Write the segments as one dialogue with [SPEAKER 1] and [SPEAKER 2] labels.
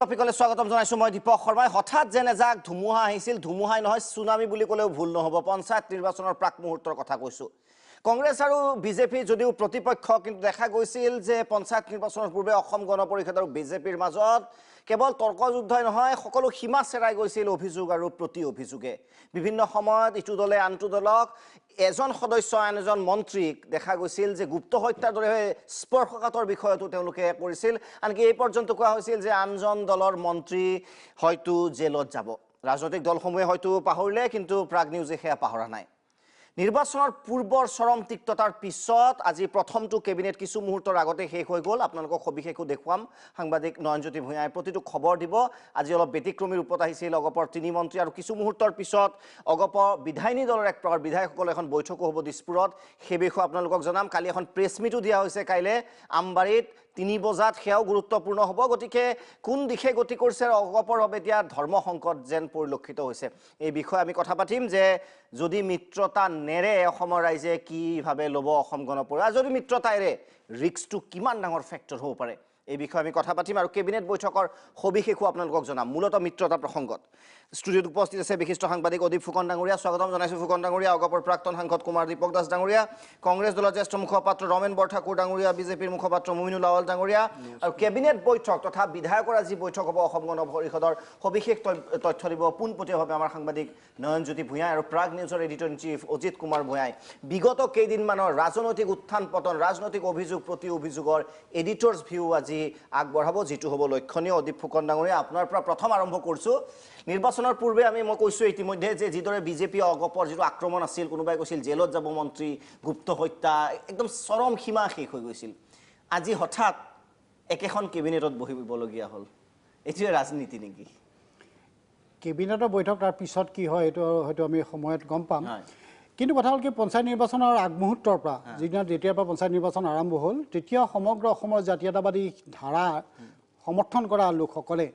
[SPEAKER 1] টপিকলৈ স্বাগতম জনাইছো মই দীপক শৰ্মাই হঠাৎ যেন এজাক ধুমুহা আহিছিল ধুমুহাই নহয় সুনামি বুলি ক'লেও ভুল নহব পঞ্চায়ত নিৰ্বাচনৰ প্ৰাক মুহূৰ্তৰ কথা কৈছো কংগ্ৰেছ আৰু বিজেপি যদিও প্ৰতিপক্ষ কিন্তু দেখা গৈছিল যে পঞ্চায়ত নিৰ্বাচনৰ পূৰ্বে অসম গণ পৰিষদ আৰু বিজেপিৰ মাজত কেৱল তৰ্কযুদ্ধই নহয় সকলো সীমা চেৰাই গৈছিল অভিযোগ আৰু প্ৰতি অভিযোগে বিভিন্ন সময়ত ইটো দলে আনটো দলক এজন সদস্য আন এজন মন্ত্ৰীক দেখা গৈছিল যে গুপ্ত হত্যাৰ দৰে স্পৰ্শকাতৰ বিষয়টো তেওঁলোকে কৰিছিল আনকি এই পৰ্যন্ত কোৱা হৈছিল যে আনজন দলৰ মন্ত্ৰী হয়তো জেলত যাব ৰাজনৈতিক দলসমূহে হয়তো পাহৰিলে কিন্তু প্ৰাগ নিউজে সেয়া পাহৰা নাই নিৰ্বাচনৰ পূৰ্বৰ চৰম তিক্ততাৰ পিছত আজি প্ৰথমটো কেবিনেট কিছু মুহূৰ্তৰ আগতে শেষ হৈ গ'ল আপোনালোকক সবিশেষও দেখুৱাম সাংবাদিক নয়নজ্যোতি ভূঞাই প্ৰতিটো খবৰ দিব আজি অলপ ব্যতিক্ৰমী ৰূপত আহিছিল অগপৰ তিনি মন্ত্ৰী আৰু কিছু মুহূৰ্তৰ পিছত অগপৰ বিধায়িনী দলৰ এক প্ৰকাৰ বিধায়কসকলৰ এখন বৈঠকো হ'ব দিছপুৰত সেই বিষয়ে আপোনালোকক জনাম কালি এখন প্ৰেছ মিটো দিয়া হৈছে কাইলে আমবাৰীত 3 বজাত সেয়াও গুৰুত্বপূৰ্ণ হ'ব গতিকে কোন দিশে গতি কৰিছে অগপৰ বাবে এতিয়া ধৰ্ম সংকট যেন পৰিলক্ষিত হৈছে এই বিষয়ে আমি কথা পাতিম যে যদি মিত্ৰতা নেৰে অসমৰ ৰাইজে কিভাৱে ল'ব অসম গণ পৰিষদ যদি মিত্ৰতা এৰে ৰিস্কটো কিমান ডাঙৰ ফেক্টৰ হ'ব পাৰে এই বিষয়ে আমি কথা পাতিম আৰু কেবিনেট বৈঠকৰ সবিশেষও আপোনালোকক জনাম মূলতঃ মিত্ৰতা প্ৰসংগত ষ্টুডিঅ'ত উপস্থিত আছে বিশিষ্ট সাংবাদিক অদীপ ফুকন ডাঙৰীয়া স্বাগতম জনাইছো ফুকন ডাঙৰীয়া অগপৰ প্ৰাক্তন সাংসদ কুমাৰ দীপক দাস ডাঙৰীয়া কংগ্ৰেছ দলৰ জ্যেষ্ঠ মুখপাত্ৰ ৰমেন বৰঠাকুৰ ডাঙৰীয়া বিজেপিৰ মুখপাত্ৰ মুমিনুল আৱল ডাঙৰীয়া আৰু কেবিনেট বৈঠক তথা বিধায়কৰ আজি বৈঠক হ'ব অসম গণ পৰিষদৰ সবিশেষ তথ্য দিব পোনপটীয়াভাৱে আমাৰ সাংবাদিক নয়নজ্যোতি ভূঞা আৰু প্ৰাগ নিউজৰ editor in chief Ajit Kumar ভূঞাই বিগত কেইদিনমানৰ ৰাজনৈতিক উত্থান পতন ৰাজনৈতিক অভিযোগ প্ৰতি অভিযোগৰ এডিটৰ্ছ ভিউ আজি আগবঢ়াব যেটো হ'ব লক্ষণীয় অদীপ ফুকন ডাঙৰীয়া আপোনাৰ পৰা প্ৰথম আৰম্ভ কৰিছো নিৰ্বাচনৰ পূৰ্বে মই কৈছো ইতিমধ্যে যে যিদৰে বিজেপি অগপৰ যেটো আক্ৰমণ আছিল কোনোবাই কৈছিল জেলত যাব মন্ত্ৰী গুপ্ত হত্যা একদম চৰম সীমা শেষ হৈ গৈছিল আজি হঠাৎ একেখন কেবিনেটত বহিবলগীয়া হ'ল এটোৱে ৰাজনীতি নেকি
[SPEAKER 2] কেবিনেটৰ বৈঠক তাৰ পিছত কি হয় এটো হয়তো আমি সময়ত গম পাম কিন্তু কথা হ'ল কি পঞ্চায়ত নিৰ্বাচনৰ আগমুহূৰ্তৰ পৰা যেতিয়াৰ পৰা পঞ্চায়ত নিৰ্বাচন আৰম্ভ হ'ল তেতিয়া সমগ্ৰ অসমৰ জাতীয়তাবাদী ধাৰা সমৰ্থন কৰা লোকসকলে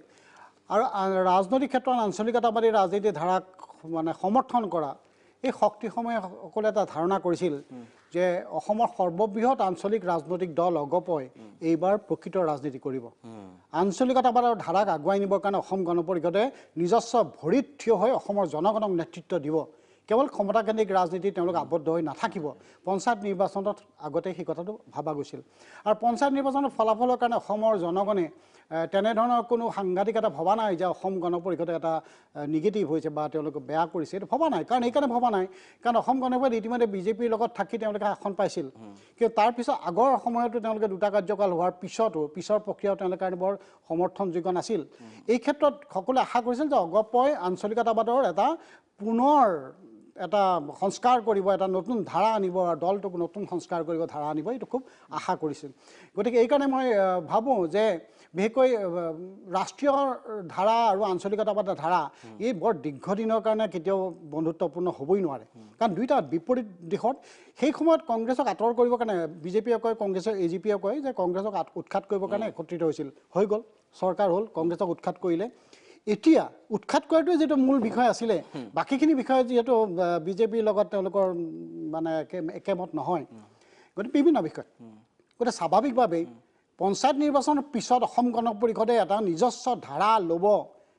[SPEAKER 2] আৰু ৰাজনৈতিক ক্ষেত্ৰত আঞ্চলিকতাবাদী ৰাজনীতিৰ ধাৰাক মানে সমৰ্থন কৰা এই শক্তিসমূহে সকলে এটা ধাৰণা কৰিছিল যে অসমৰ সৰ্ববৃহৎ আঞ্চলিক ৰাজনৈতিক দল অগপই এইবাৰ প্ৰকৃত ৰাজনীতি কৰিব আঞ্চলিকতাবাদৰ ধাৰাক আগুৱাই নিবৰ কাৰণে অসম গণ পৰিষদে নিজস্ব ভৰিত থিয় হৈ অসমৰ জনগণক নেতৃত্ব দিব কেৱল ক্ষমতাকেন্দ্ৰিক ৰাজনীতি তেওঁলোক আবদ্ধ হৈ নাথাকিব পঞ্চায়ত নিৰ্বাচনত আগতে সেই কথাটো ভাবা গৈছিল আৰু পঞ্চায়ত নিৰ্বাচনৰ ফলাফলৰ কাৰণে অসমৰ জনগণে তেনেধৰণৰ কোনো সাংঘাতিক এটা ভবা নাই যে অসম গণ পৰিষদে এটা নিগেটিভ হৈছে বা তেওঁলোকে বেয়া কৰিছে এইটো ভবা নাই কাৰণ এইকাৰণে ভবা নাই কাৰণ অসম গণ পৰিষদ ইতিমধ্যে বিজেপিৰ লগত থাকি তেওঁলোকে আসন পাইছিল কিন্তু তাৰপিছত আগৰ সময়তো তেওঁলোকে দুটা কাৰ্যকাল হোৱাৰ পিছৰ প্ৰক্ৰিয়াও তেওঁলোকে বৰ সমৰ্থনযোগ্য নাছিল এই ক্ষেত্ৰত সকলোৱে আশা কৰিছিল যে অগপই আঞ্চলিকতাবাদৰ এটা পুনৰ এটা সংস্কাৰ কৰিব এটা নতুন ধাৰা আনিব আৰু দলটোক নতুন সংস্কাৰ কৰিব ধাৰা আনিব এইটো খুব আশা কৰিছিল গতিকে এইকাৰণে মই ভাবোঁ যে বিশেষকৈ ৰাষ্ট্ৰীয় ধাৰা আৰু আঞ্চলিকতাবাদৰ ধাৰা এই বৰ দীৰ্ঘদিনৰ কাৰণে কেতিয়াও বন্ধুত্বপূৰ্ণ হ'বই নোৱাৰে কাৰণ দুইটা বিপৰীত দিশত সেই সময়ত কংগ্ৰেছক আঁতৰ কৰিবৰ কাৰণে বিজেপিয়ে কয় কংগ্ৰেছৰ এজিপিয়ে কয় যে কংগ্ৰেছক উৎখাত কৰিবৰ কাৰণে একত্ৰিত হৈছিল হৈ গ'ল চৰকাৰ হ'ল কংগ্ৰেছক উৎখাত কৰিলে এতিয়া উৎখাত কৰাটোৱে যেটো মূল বিষয় আছিলে বাকিখিনি বিষয় যেটো বিজেপিৰ লগত তেওঁলোকৰ মানে একেমত নহয় গতিকে বিভিন্ন বিষয় গতিকে স্বাভাৱিকভাৱেই পঞ্চায়ত নিৰ্বাচনৰ পিছত অসম গণ পৰিষদে এটা নিজস্ব ধাৰা ল'ব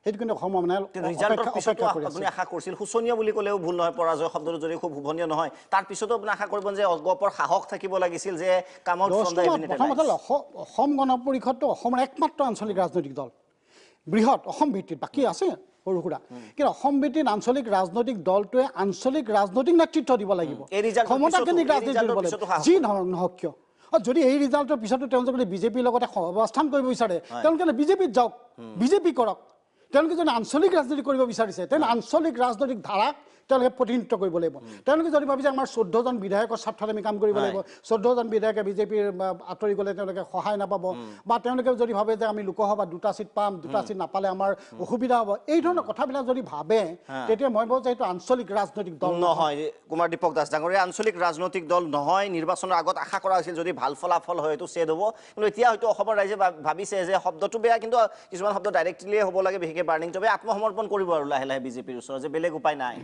[SPEAKER 2] সেইটো কিন্তু অসম মানে
[SPEAKER 1] ৰিজাল্টৰ পিছতো আপুনি আশা কৰিছিল সুচনীয় বুলি ক'লেও ভুল নহয় পৰাজয় শব্দটো যদি খুব শুভনীয় নহয় তাৰ পিছতো আপুনি আশা কৰিব যে অগপৰ সাহস থাকিব লাগিছিল যে কামত
[SPEAKER 2] অসম গণ পৰিষদটো অসমৰ একমাত্ৰ আঞ্চলিক ৰাজনৈতিক দল বৃহৎ অসম ভিত্তিত বাকী আছে সৰু সুৰা কিন্তু অসম ভিত্তিত আঞ্চলিক ৰাজনৈতিক দলটোৱে আঞ্চলিক ৰাজনৈতিক নেতৃত্ব দিব লাগিব ক্ষমতাকেন্দ্ৰিক ৰাজনীতি দিব লাগিব যি নহওক কিয় যদি এই ৰিজাল্টৰ পিছতো তেওঁলোকে যদি বিজেপিৰ লগতে অৱস্থান কৰিব বিচাৰে তেওঁলোকে বিজেপিত যাওক বিজেপি কৰক তেওঁলোকে যদি আঞ্চলিক ৰাজনীতি কৰিব বিচাৰিছে তেনে আঞ্চলিক ৰাজনৈতিক ধাৰাক তেওঁলোকে প্ৰতিনিধিত্ব কৰিব লাগিব তেওঁলোকে যদি ভাবিছে আমাৰ 14জন বিধায়কৰ স্বাৰ্থত আমি কাম কৰিব লাগিব 14জন বিধায়কে বিজেপিৰ আঁতৰি গ'লে তেওঁলোকে সহায় নাপাব বা তেওঁলোকে যদি ভাবে যে আমি লোকসভা 2টা সিট পাম 2টা সিট নাপালে আমাৰ অসুবিধা হ'ব এই ধৰণৰ কথাবিলাক যদি ভাবে তেতিয়া মই ভাবো যে এইটো আঞ্চলিক ৰাজনৈতিক দল
[SPEAKER 1] নহয় কুমাৰ দীপক দাস ডাঙৰীয়া আঞ্চলিক ৰাজনৈতিক দল নহয় নিৰ্বাচনৰ আগত আশা কৰা হৈছিল যদি ভাল ফলাফল হয় এইটো চেড হ'ব কিন্তু এতিয়া হয়তো অসমৰ ৰাইজে ভাবিছে যে শব্দটো বেয়া কিন্তু কিছুমান শব্দ ডাইৰেক্টলি হ'ব লাগে বিশেষকৈ বাৰ্নিং জবে আত্মসমৰ্পণ কৰিব আৰু লাহে লাহে বিজেপিৰ ওচৰত যে বেলেগ উপায় নাই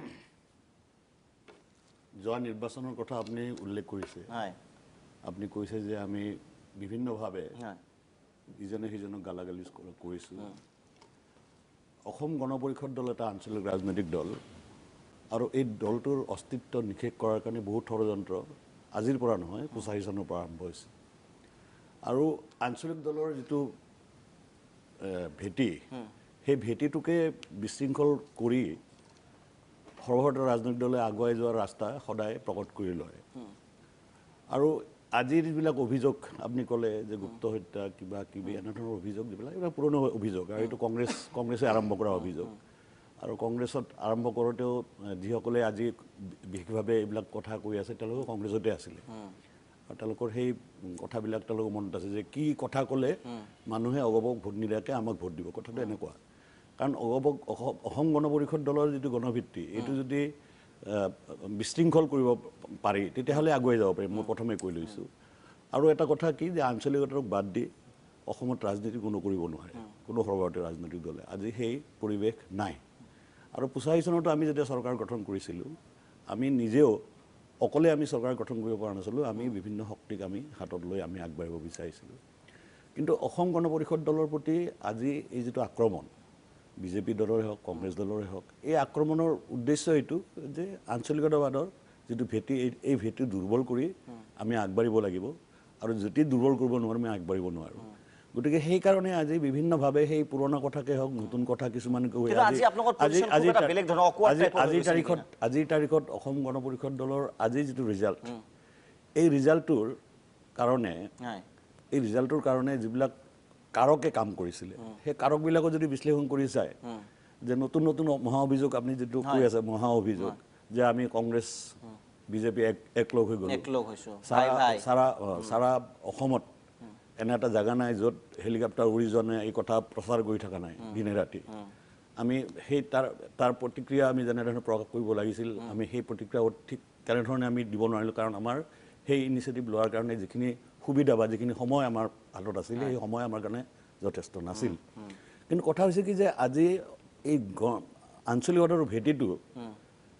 [SPEAKER 3] যোৱা নিৰ্বাচনৰ কথা আপুনি উল্লেখ কৰিছে আপুনি কৈছে যে আমি বিভিন্নভাৱে ইজনে সিজনক গালাগালি কৰিছোঁ অসম গণ পৰিষদ দল এটা আঞ্চলিক ৰাজনৈতিক দল আৰু এই দলটোৰ অস্তিত্ব নিষেধ কৰাৰ কাৰণে বহুত ষড়যন্ত্ৰ আজিৰ পৰা নহয় 85 চনৰ পৰা আৰম্ভ হৈছে আৰু আঞ্চলিক দলৰ যিটো ভেটি সেই ভেটিটোকে বিশৃংখল কৰি সৰ্বভাৰতীয় ৰাজনৈতিক দলে আগুৱাই যোৱাৰ ৰাস্তা সদায় প্ৰকট কৰি লয় আৰু আজিৰ যিবিলাক অভিযোগ আপুনি ক'লে যে গুপ্ত হত্যা কিবা কিবি এনেধৰণৰ অভিযোগ যিবিলাক এইবিলাক পুৰণি অভিযোগ আৰু এইটো কংগ্ৰেছে আৰম্ভ কৰা অভিযোগ আৰু কংগ্ৰেছত আৰম্ভ কৰোঁতেও যিসকলে আজি বিশেষভাৱে এইবিলাক কথা কৈ আছে তেওঁলোকে কংগ্ৰেছতে আছিলে আৰু তেওঁলোকৰ সেই কথাবিলাক তেওঁলোকৰ মনত আছে যে কি কথা ক'লে মানুহে অগপক ভোট নিদিয়াকৈ আমাক ভোট দিব কথাটো এনেকুৱা কাৰণ অগপক অসম গণ পৰিষদ দলৰ যিটো গণভিত্তি এইটো যদি বিশৃংখল কৰিব পাৰি তেতিয়াহ'লে আগুৱাই যাব পাৰি মই প্ৰথমে কৈ লৈছোঁ আৰু এটা কথা কি যে আঞ্চলিকতাক বাদ দি অসমত ৰাজনীতি কোনো কৰিব নোৱাৰে কোনো সৰ্বভাৰতীয় ৰাজনৈতিক দলে আজি সেই পৰিৱেশ নাই আৰু 85 চনতো আমি যেতিয়া চৰকাৰ গঠন কৰিছিলোঁ আমি নিজেও অকলে আমি চৰকাৰ গঠন কৰিব পৰা নাছিলোঁ আমি বিভিন্ন শক্তিক আমি হাতত লৈ আমি আগবাঢ়িব বিচাৰিছিলোঁ কিন্তু অসম গণ পৰিষদ দলৰ প্ৰতি আজি এই যিটো আক্ৰমণ বিজেপি দলৰে হওক কংগ্ৰেছ দলৰে হওক এই আক্ৰমণৰ উদ্দেশ্য এইটো যে আঞ্চলিকতাবাদৰ যিটো ভেটি এই ভেটি দুৰ্বল কৰি আমি আগবাঢ়িব লাগিব আৰু যদি দুৰ্বল কৰিব নোৱাৰোঁ আমি আগবাঢ়িব নোৱাৰোঁ গতিকে সেইকাৰণে আজি বিভিন্নভাৱে সেই পুৰণা কথাকে হওক নতুন কথা কিছুমান কৈ আজিৰ তাৰিখত অসম গণ পৰিষদ দলৰ আজি যিটো ৰিজাল্ট এই ৰিজাল্টটোৰ কাৰণে যিবিলাক কাৰকে কাম কৰিছিলে সেই কাৰকবিলাকো যদি বিশ্লেষণ কৰি চায় যে নতুন নতুন মহা অভিযোগ আপুনি যিটো কৈ আছে মহা অভিযোগ যে আমি কংগ্ৰেছ বিজেপি একলগ হৈ গ'লো চাৰা অসমত এনে এটা জাগা নাই য'ত হেলিকপ্টাৰ উৰি যোৱা নাই এই কথা প্ৰচাৰ কৰি থকা নাই দিনে ৰাতি আমি সেই তাৰ প্ৰতিক্ৰিয়া আমি যেনেধৰণে প্ৰকাশ কৰিব লাগিছিল আমি সেই প্ৰতিক্ৰিয়া ঠিক তেনেধৰণে আমি দিব নোৱাৰিলোঁ কাৰণ আমাৰ সেই ইনিচিয়েটিভ লোৱাৰ কাৰণে যিখিনি সুবিধা বা যিখিনি সময় আমাৰ হাতত আছিল সেই সময় আমাৰ কাৰণে যথেষ্ট নাছিল কিন্তু কথা হৈছে কি যে আজি এই আঞ্চলিকতাৰ ভেটিটো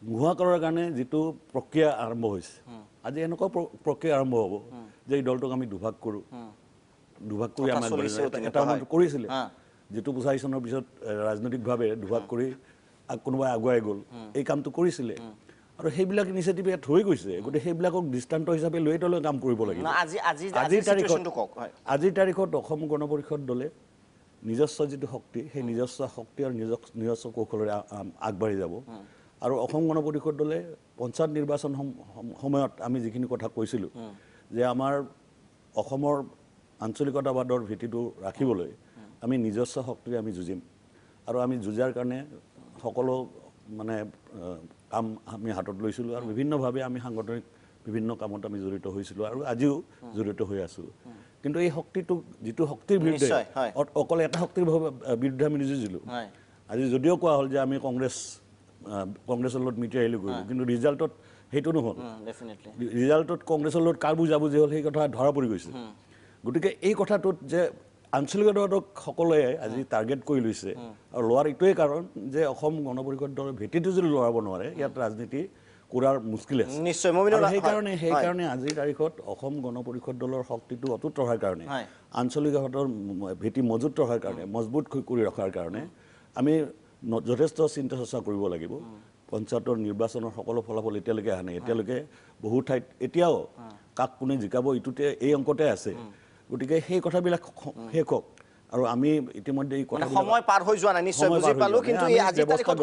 [SPEAKER 3] নোহোৱা কৰাৰ কাৰণে যিটো প্ৰক্ৰিয়া আৰম্ভ হৈছে আজি এনেকুৱা প্ৰক্ৰিয়া আৰম্ভ হ'ব যে এই দলটোক আমি দুভাগ কৰোঁ দুভাগ কৰি আমাৰ এটা কৰিছিলে যিটো 85 চনৰ পিছত ৰাজনৈতিকভাৱে দুভাগ কৰি কোনোবাই আগুৱাই গ'ল এই কামটো কৰিছিলে আৰু সেইবিলাক ইনিচিয়েটিভ ইয়াত হৈ গৈছে গতিকে সেইবিলাকক দৃষ্টান্ত হিচাপে লৈ তেওঁলোকে কাম কৰিব লাগিব আজিৰ তাৰিখত অসম গণ পৰিষদ দলে নিজস্ব যিটো শক্তি সেই নিজস্ব শক্তি আৰু নিজস্ব কৌশলেৰে আগবাঢ়ি যাব আৰু অসম গণ পৰিষদ দলে পঞ্চায়ত নিৰ্বাচন সময়ত আমি যিখিনি কথা কৈছিলোঁ যে আমাৰ অসমৰ আঞ্চলিকতাবাদৰ ভেটিটো ৰাখিবলৈ আমি নিজস্ব শক্তিৰে আমি যুঁজিম আৰু আমি যুঁজাৰ কাৰণে সকলো মানে কাম আমি হাতত লৈছিলোঁ আৰু বিভিন্নভাৱে আমি সাংগঠনিক বিভিন্ন কামত আমি জড়িত হৈছিলোঁ আৰু আজিও জড়িত হৈ আছোঁ কিন্তু এই শক্তিটো যিটো শক্তিৰ বিৰুদ্ধে অকল এটা শক্তিৰ বিৰুদ্ধে আমি নিযুঁজিলোঁ আজি যদিও কোৱা হ'ল যে আমি কংগ্ৰেছৰ লগত মিতি আহিলোঁ কৰিলোঁ কিন্তু ৰিজাল্টত সেইটো নহ'ল ৰিজাল্টত কংগ্ৰেছৰ লগত কাৰ বুজাবুজি হ'ল সেই কথা ধৰা পৰি গৈছে গতিকে এই কথাটোত যে আঞ্চলিকতাবাদক সকলোৱে আজি টাৰ্গেট কৰি লৈছে আৰু লোৱাৰ এইটোৱে কাৰণ যে অসম গণ পৰিষদ দলৰ ভেটিটো যদি লৰাব নোৱাৰে ইয়াত ৰাজনীতি কৰাৰ মুস্কিল আছে সেইকাৰণে আজিৰ তাৰিখত অসম গণ পৰিষদ দলৰ শক্তিটো অটুট ৰখাৰ কাৰণে আঞ্চলিকতাবাদৰ ভেটি মজুত ৰখাৰ কাৰণে মজবুত কৰি ৰখাৰ কাৰণে আমি যথেষ্ট চিন্তা চৰ্চা কৰিব লাগিব পঞ্চায়তৰ নিৰ্বাচনৰ সকলো ফলাফল এতিয়ালৈকে অহা নাই এতিয়ালৈকে বহু ঠাইত এতিয়াও কাক কোনে জিকাব এইটোতে এই অংকতে আছে গতিকে সেই কথাবিলাক শেষ হওক আৰু আমি ইতিমধ্যে এই কথা
[SPEAKER 1] সময় পাৰ হৈ যোৱা নাই নিশ্চয় বুজি পালো কিন্তু এই আজি তাৰিখত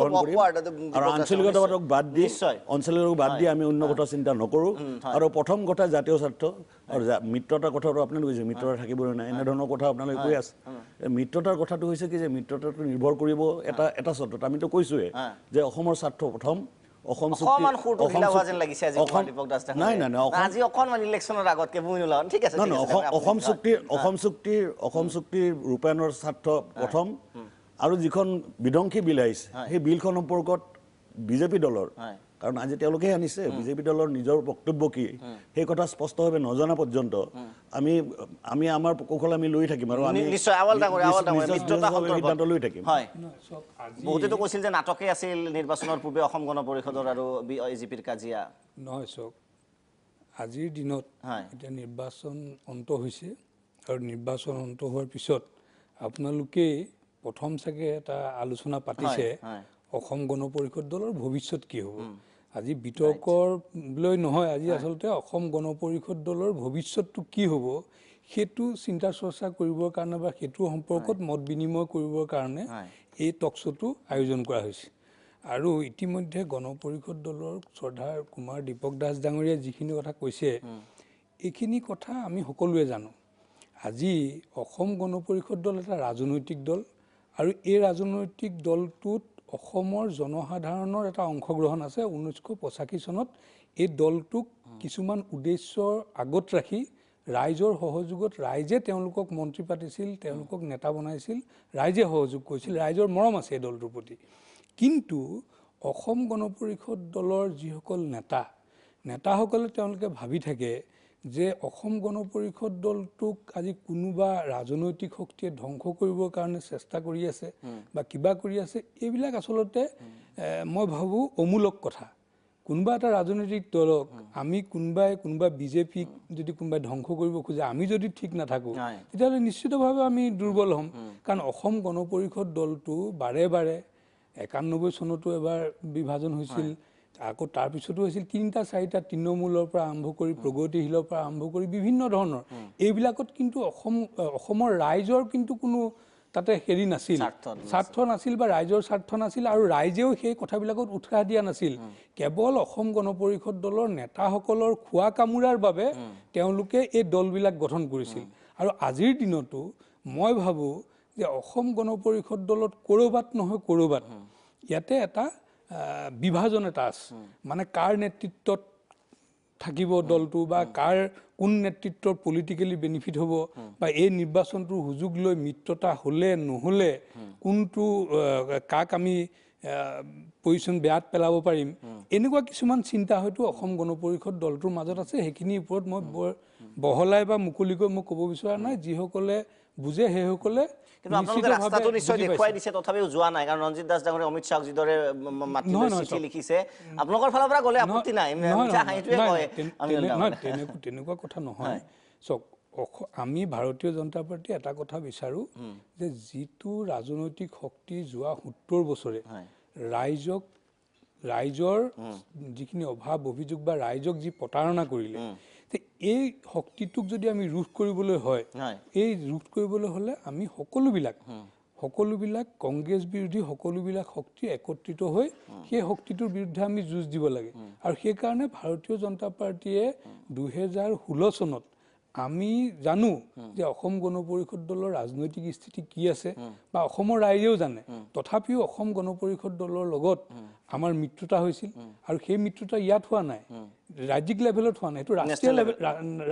[SPEAKER 3] আৰু আঞ্চলিকতাবাদক বাদ দি আমি অন্য কথা চিন্তা নকৰোঁ আৰু প্ৰথম কথা জাতীয় স্বাৰ্থ আৰু মিত্ৰতাৰ কথাটো আপোনালোকে কৈছে মিত্ৰতা থাকিবই নাই এনেধৰণৰ কথা আপোনালোকে কৈ আছে মিত্ৰতাৰ কথাটো হৈছে কি যে মিত্ৰতাটো নিৰ্ভৰ কৰিব এটা চৰ্তত আমিতো কৈছোঁৱে যে অসমৰ স্বাৰ্থ প্ৰথম অসম চুক্তিৰ ৰূপায়ণৰ স্বাৰ্থ প্ৰথম আৰু যিখন বিধ্বংসী বিল আহিছে সেই বিলখন সম্পৰ্কত বিজেপি দলৰ কাৰণ আজি তেওঁলোকে আনিছে বিজেপি দলৰ নিজৰ বক্তব্য কি সেই কথা স্পষ্টভাৱে নজনা পৰ্যন্ত আমি আমাৰ কৌশল আমি লৈ থাকিম আৰু আমি সিদ্ধান্ত লৈ থাকিম
[SPEAKER 1] বহুতেতো কৈছিল যে নাটকে আছিল নিৰ্বাচনৰ পূৰ্বে অসম গণ পৰিষদৰ আৰু বিজেপিৰ কাজিয়া
[SPEAKER 4] নহয় চাওক আজিৰ দিনত এতিয়া নিৰ্বাচন অন্ত হৈছে আৰু নিৰ্বাচন অন্ত হোৱাৰ পিছত আপোনালোকে প্ৰথম চাগে এটা আলোচনা পাতিছে অসম গণ পৰিষদ দলৰ ভৱিষ্যত কি হ'ব আজি বিতৰ্কৰ লৈ নহয় আজি আচলতে অসম গণ পৰিষদ দলৰ ভৱিষ্যতটো কি হ'ব সেইটো চিন্তা চৰ্চা কৰিবৰ কাৰণে বা সেইটো সম্পৰ্কত মত বিনিময় কৰিবৰ কাৰণে এই টকশ্ব'টো আয়োজন কৰা হৈছে আৰু ইতিমধ্যে গণ পৰিষদ দলৰ শ্ৰদ্ধাৰ কুমাৰ দীপক দাস ডাঙৰীয়াই যিখিনি কথা কৈছে এইখিনি কথা আমি সকলোৱে জানো আজি অসম গণ পৰিষদ দল এটা ৰাজনৈতিক দল আৰু এই ৰাজনৈতিক দলটোত অসমৰ জনসাধাৰণৰ এটা অংশগ্ৰহণ আছে 1985 চনত এই দলটোক কিছুমান উদ্দেশ্যৰ আগত ৰাখি ৰাইজৰ সহযোগত ৰাইজে তেওঁলোকক মন্ত্ৰী পাতিছিল তেওঁলোকক নেতা বনাইছিল ৰাইজে সহযোগ কৰিছিল ৰাইজৰ মৰম আছে এই দলটোৰ প্ৰতি কিন্তু অসম গণ পৰিষদ দলৰ যিসকল নেতাসকলে তেওঁলোকে ভাবি থাকে যে অসম গণ পৰিষদ দলটোক আজি কোনোবা ৰাজনৈতিক শক্তিয়ে ধ্বংস কৰিবৰ কাৰণে চেষ্টা কৰি আছে বা কিবা কৰি আছে এইবিলাক আচলতে মই ভাবোঁ অমূলক কথা কোনোবা এটা ৰাজনৈতিক দলক আমি কোনোবা বিজেপিক যদি কোনোবাই ধ্বংস কৰিব খোজে আমি যদি ঠিক নাথাকোঁ তেতিয়াহ'লে নিশ্চিতভাৱে আমি দুৰ্বল হ'ম কাৰণ অসম গণ পৰিষদ দলটো বাৰে 91 চনতো এবাৰ বিভাজন হৈছিল আকৌ তাৰপিছতো হৈছিল 3-4টা তৃণমূলৰ পৰা আৰম্ভ কৰি প্ৰগতিশীলৰ পৰা আৰম্ভ কৰি বিভিন্ন ধৰণৰ এইবিলাকত কিন্তু অসমৰ ৰাইজৰ কিন্তু কোনো তাতে হেৰি নাছিল স্বাৰ্থ নাছিল বা ৰাইজৰ স্বাৰ্থ নাছিল আৰু ৰাইজেও সেই কথাবিলাকত উৎসাহ দিয়া নাছিল কেৱল অসম গণ পৰিষদ দলৰ নেতাসকলৰ খোৱা কামোৰাৰ বাবে তেওঁলোকে এই দলবিলাক গঠন কৰিছিল আৰু আজিৰ দিনতো মই ভাবোঁ যে অসম গণ পৰিষদ দলত ক'ৰবাত নহয় ক'ৰবাত ইয়াতে এটা বিভাজন এটা আছে মানে কাৰ নেতৃত্বত থাকিব দলটো বা কাৰ কোন নেতৃত্বৰ পলিটিকেলি বেনিফিট হ'ব বা এই নিৰ্বাচনটোৰ সুযোগ লৈ মিত্ৰতা হ'লে নহ'লে কোনটো কাক আমি পজিশ্যন বেয়াত পেলাব পাৰিম এনেকুৱা কিছুমান চিন্তা হয়তো অসম গণ পৰিষদ দলটোৰ মাজত আছে সেইখিনিৰ ওপৰত মই বৰ বহলাই বা মুকলিকৈ মই ক'ব বিচৰা নাই যিসকলে বুজে সেইসকলে
[SPEAKER 1] কিন্তু আপোনালোকে ৰাস্তাটো নিশ্চয় দেখুৱাই দিছে তথাপিও যোৱা নাই কাৰণ ৰঞ্জিত দাস ডাঙৰীয়া অমিত শ্বাহক যিদৰে চিঠি লিখিছে আপোনালোকৰ ফালৰ পৰা গ'লে আপত্তি নাই
[SPEAKER 4] তেনেকুৱা কথা নহয় চাওক আমি ভাৰতীয় জনতা পাৰ্টি এটা কথা বিচাৰোঁ যে যিটো ৰাজনৈতিক শক্তি যোৱা 70 বছৰে ৰাইজৰ যিখিনি অভাৱ অভিযোগ বা ৰাইজক যি প্ৰতাৰণা কৰিলে এই শক্তিটোক যদি আমি ৰোধ কৰিবলৈ হয় এই ৰোধ কৰিবলৈ হ'লে আমি সকলোবিলাক কংগ্ৰেছ বিৰোধী সকলোবিলাক শক্তি একত্ৰিত হৈ সেই শক্তিটোৰ বিৰুদ্ধে আমি যুঁজ দিব লাগে আৰু সেইকাৰণে ভাৰতীয় জনতা পাৰ্টিয়ে 2016 চনত আমি জানো যে অসম গণ পৰিষদ দলৰ ৰাজনৈতিক স্থিতি কি আছে বা অসমৰ ৰাইজেও জানে তথাপিও অসম গণ পৰিষদ দলৰ লগত আমাৰ মিত্ৰতা হৈছিল আৰু সেই মিত্ৰতা ইয়াত হোৱা নাই ৰাজ্যিক লেভেলত হোৱা নাই এইটো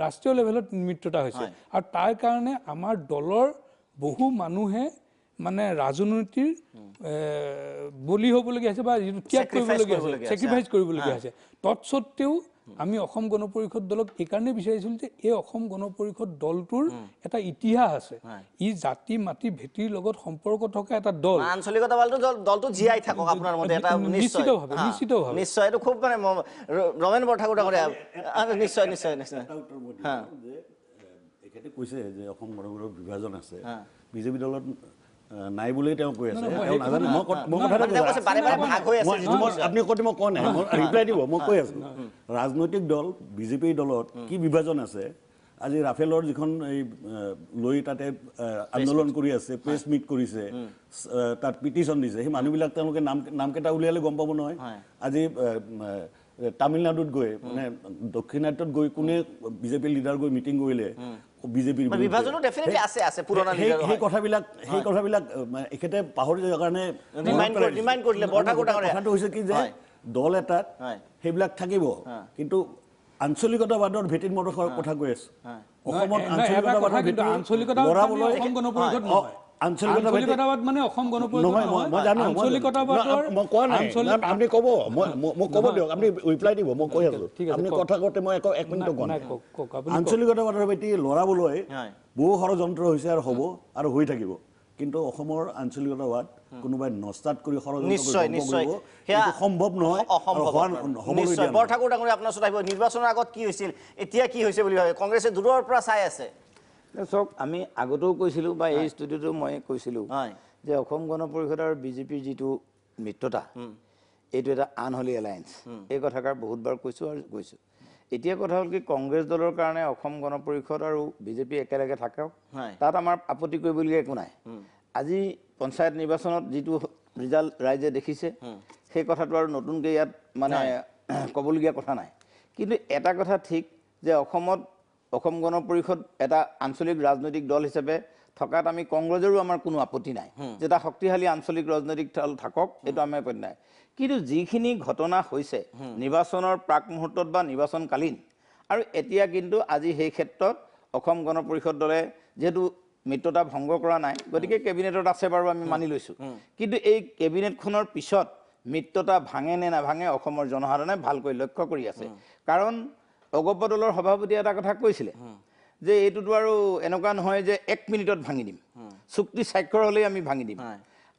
[SPEAKER 4] ৰাষ্ট্ৰীয় লেভেলত মিত্ৰতা হৈছে আৰু তাৰ কাৰণে আমাৰ দলৰ বহু মানুহে মানে ৰাজনীতিৰ বলি হ'বলগীয়া হৈছে বা যিটো ত্যাগ কৰিবলগীয়া হৈছে চেক্ৰিফাইচ কৰিবলগীয়া হৈছে তৎসত্ত্বেও আমি অসম গণ পৰিষদ দলক এইকাৰণে বিচাৰিছিলোঁ যে এই অসম গণ পৰিষদ দলটোৰ এটা ইতিহাস আছে ই জাতি মাটি ভেটিৰ লগত সম্পৰ্ক থকা এটা দল
[SPEAKER 1] আঞ্চলিকতাবাদটো দলটো জীয়াই থাকক আপোনাৰ মতে এটা নিশ্চিতভাৱে নিশ্চয় এইটো খুব মানে ৰমেন বৰঠাকুৰ ডাঙৰীয়া নিশ্চয়
[SPEAKER 3] এখেতে কৈছে যে অসম গণ পৰিষদৰ বিভাজন আছে বিজেপি দলত নাই বুলি তেওঁ কৈ আছে নাজানো আপুনি কওঁতে মই কোৱা নাই ৰিপ্লাই দিব মই কৈ আছোঁ ৰাজনৈতিক দল বিজেপি দলত কি বিভাজন আছে আজি ৰাফেলৰ যিখন এই লৈ তাতে আন্দোলন কৰি আছে প্ৰেছ মিট কৰিছে তাত পিটিশ্যন দিছে সেই মানুহবিলাক তেওঁলোকে নামকেইটা উলিয়ালে গম পাব নহয় আজি তামিলনাডুত গৈ মানে দক্ষিণাট্যত গৈ কোনে বিজেপিৰ লিডাৰ গৈ মিটিং কৰিলে বিজেপিৰ
[SPEAKER 1] বিভাজনো ডেফিনেটলি আছে পুৰণা
[SPEAKER 3] সেই কথাবিলাক এখেতে পাহৰি যোৱাৰ কাৰণে
[SPEAKER 1] ৰিমাইণ্ড কৰিলে বৰঠাকুৰ ডাঙৰীয়া
[SPEAKER 3] কথাটো হৈছে কি যে দল এটাত সেইবিলাক থাকিব কিন্তু আঞ্চলিকতাবাদৰ ভেটিত মই কথা কৈ আছোঁ অসমত আঞ্চলিকতাবাদৰ ভেটি লৰাবলৈ
[SPEAKER 4] আঞ্চলিকতাবাদ মানে অসম গণ পৰিষদ নহয়
[SPEAKER 3] মই জানো
[SPEAKER 4] আঞ্চলিকতাবাদৰ
[SPEAKER 3] মই কোৱা নাই আপুনি ক'ব মোক ক'ব দিয়ক আপুনি ৰিপ্লাই দিব মই কৈ আছোঁ আপুনি কথা কওঁতে মই এক মিনিট কোৱা নাই আঞ্চলিকতাবাদৰ ভেটি লৰাবলৈ বহু ষড়যন্ত্ৰ হৈছে আৰু হ'ব আৰু হৈ থাকিব কিন্তু অসমৰ আঞ্চলিকতাবাদ কোনোবাই নস্তাত কৰি ষড়যন্ত্ৰ সম্ভৱ নহয়
[SPEAKER 1] বৰঠাকুৰ ডাঙৰীয়া আপোনাৰ ওচৰত আহিব নিৰ্বাচনৰ আগত কি হৈছিল এতিয়া কি হৈছে বুলি ভাবে কংগ্ৰেছে দূৰৰ পৰা চাই আছে
[SPEAKER 5] চাওক আমি আগতেও কৈছিলোঁ বা এই ষ্টুডিঅ'টো মই কৈছিলোঁ যে অসম গণ পৰিষদ আৰু বিজেপিৰ যিটো মিত্ৰতা এইটো এটা আনহলি এলায়েন্স এই কথাষাৰ বহুতবাৰ কৈছোঁ আৰু কৈছোঁ এতিয়া কথা হ'ল কি কংগ্ৰেছ দলৰ কাৰণে অসম গণ পৰিষদ আৰু বিজেপি একেলগে থাকক তাত আমাৰ আপত্তি কৰিবলগীয়া একো নাই আজি পঞ্চায়ত নিৰ্বাচনত যিটো ৰিজাল্ট ৰাইজে দেখিছে সেই কথাটো আৰু নতুনকৈ ইয়াত মানে ক'বলগীয়া কথা নাই কিন্তু এটা কথা ঠিক যে অসমত অসম গণ পৰিষদ এটা আঞ্চলিক ৰাজনৈতিক দল হিচাপে থকাত আমি কংগ্ৰেছৰো আমাৰ কোনো আপত্তি নাই যে এটা শক্তিশালী আঞ্চলিক ৰাজনৈতিক দল থাকক এইটো আমাৰ আপত্তি নাই কিন্তু যিখিনি ঘটনা হৈছে নিৰ্বাচনৰ প্ৰাক মুহূৰ্তত বা নিৰ্বাচনকালীন আৰু এতিয়া কিন্তু আজি সেই ক্ষেত্ৰত অসম গণ পৰিষদ দলে যেহেতু মিত্ৰতা ভংগ কৰা নাই গতিকে কেবিনেটত আছে বাৰু আমি মানি লৈছোঁ কিন্তু এই কেবিনেটখনৰ পিছত মিত্ৰতা ভাঙে নে নাভাঙে অসমৰ জনসাধাৰণে ভালকৈ লক্ষ্য কৰি আছে কাৰণ অগপ দলৰ সভাপতিয়ে এটা কথা কৈছিলে যে এইটোতো আৰু এনেকুৱা নহয় যে 1 মিনিটত ভাঙি দিম চুক্তি স্বাক্ষৰ হ'লেই আমি ভাঙি দিম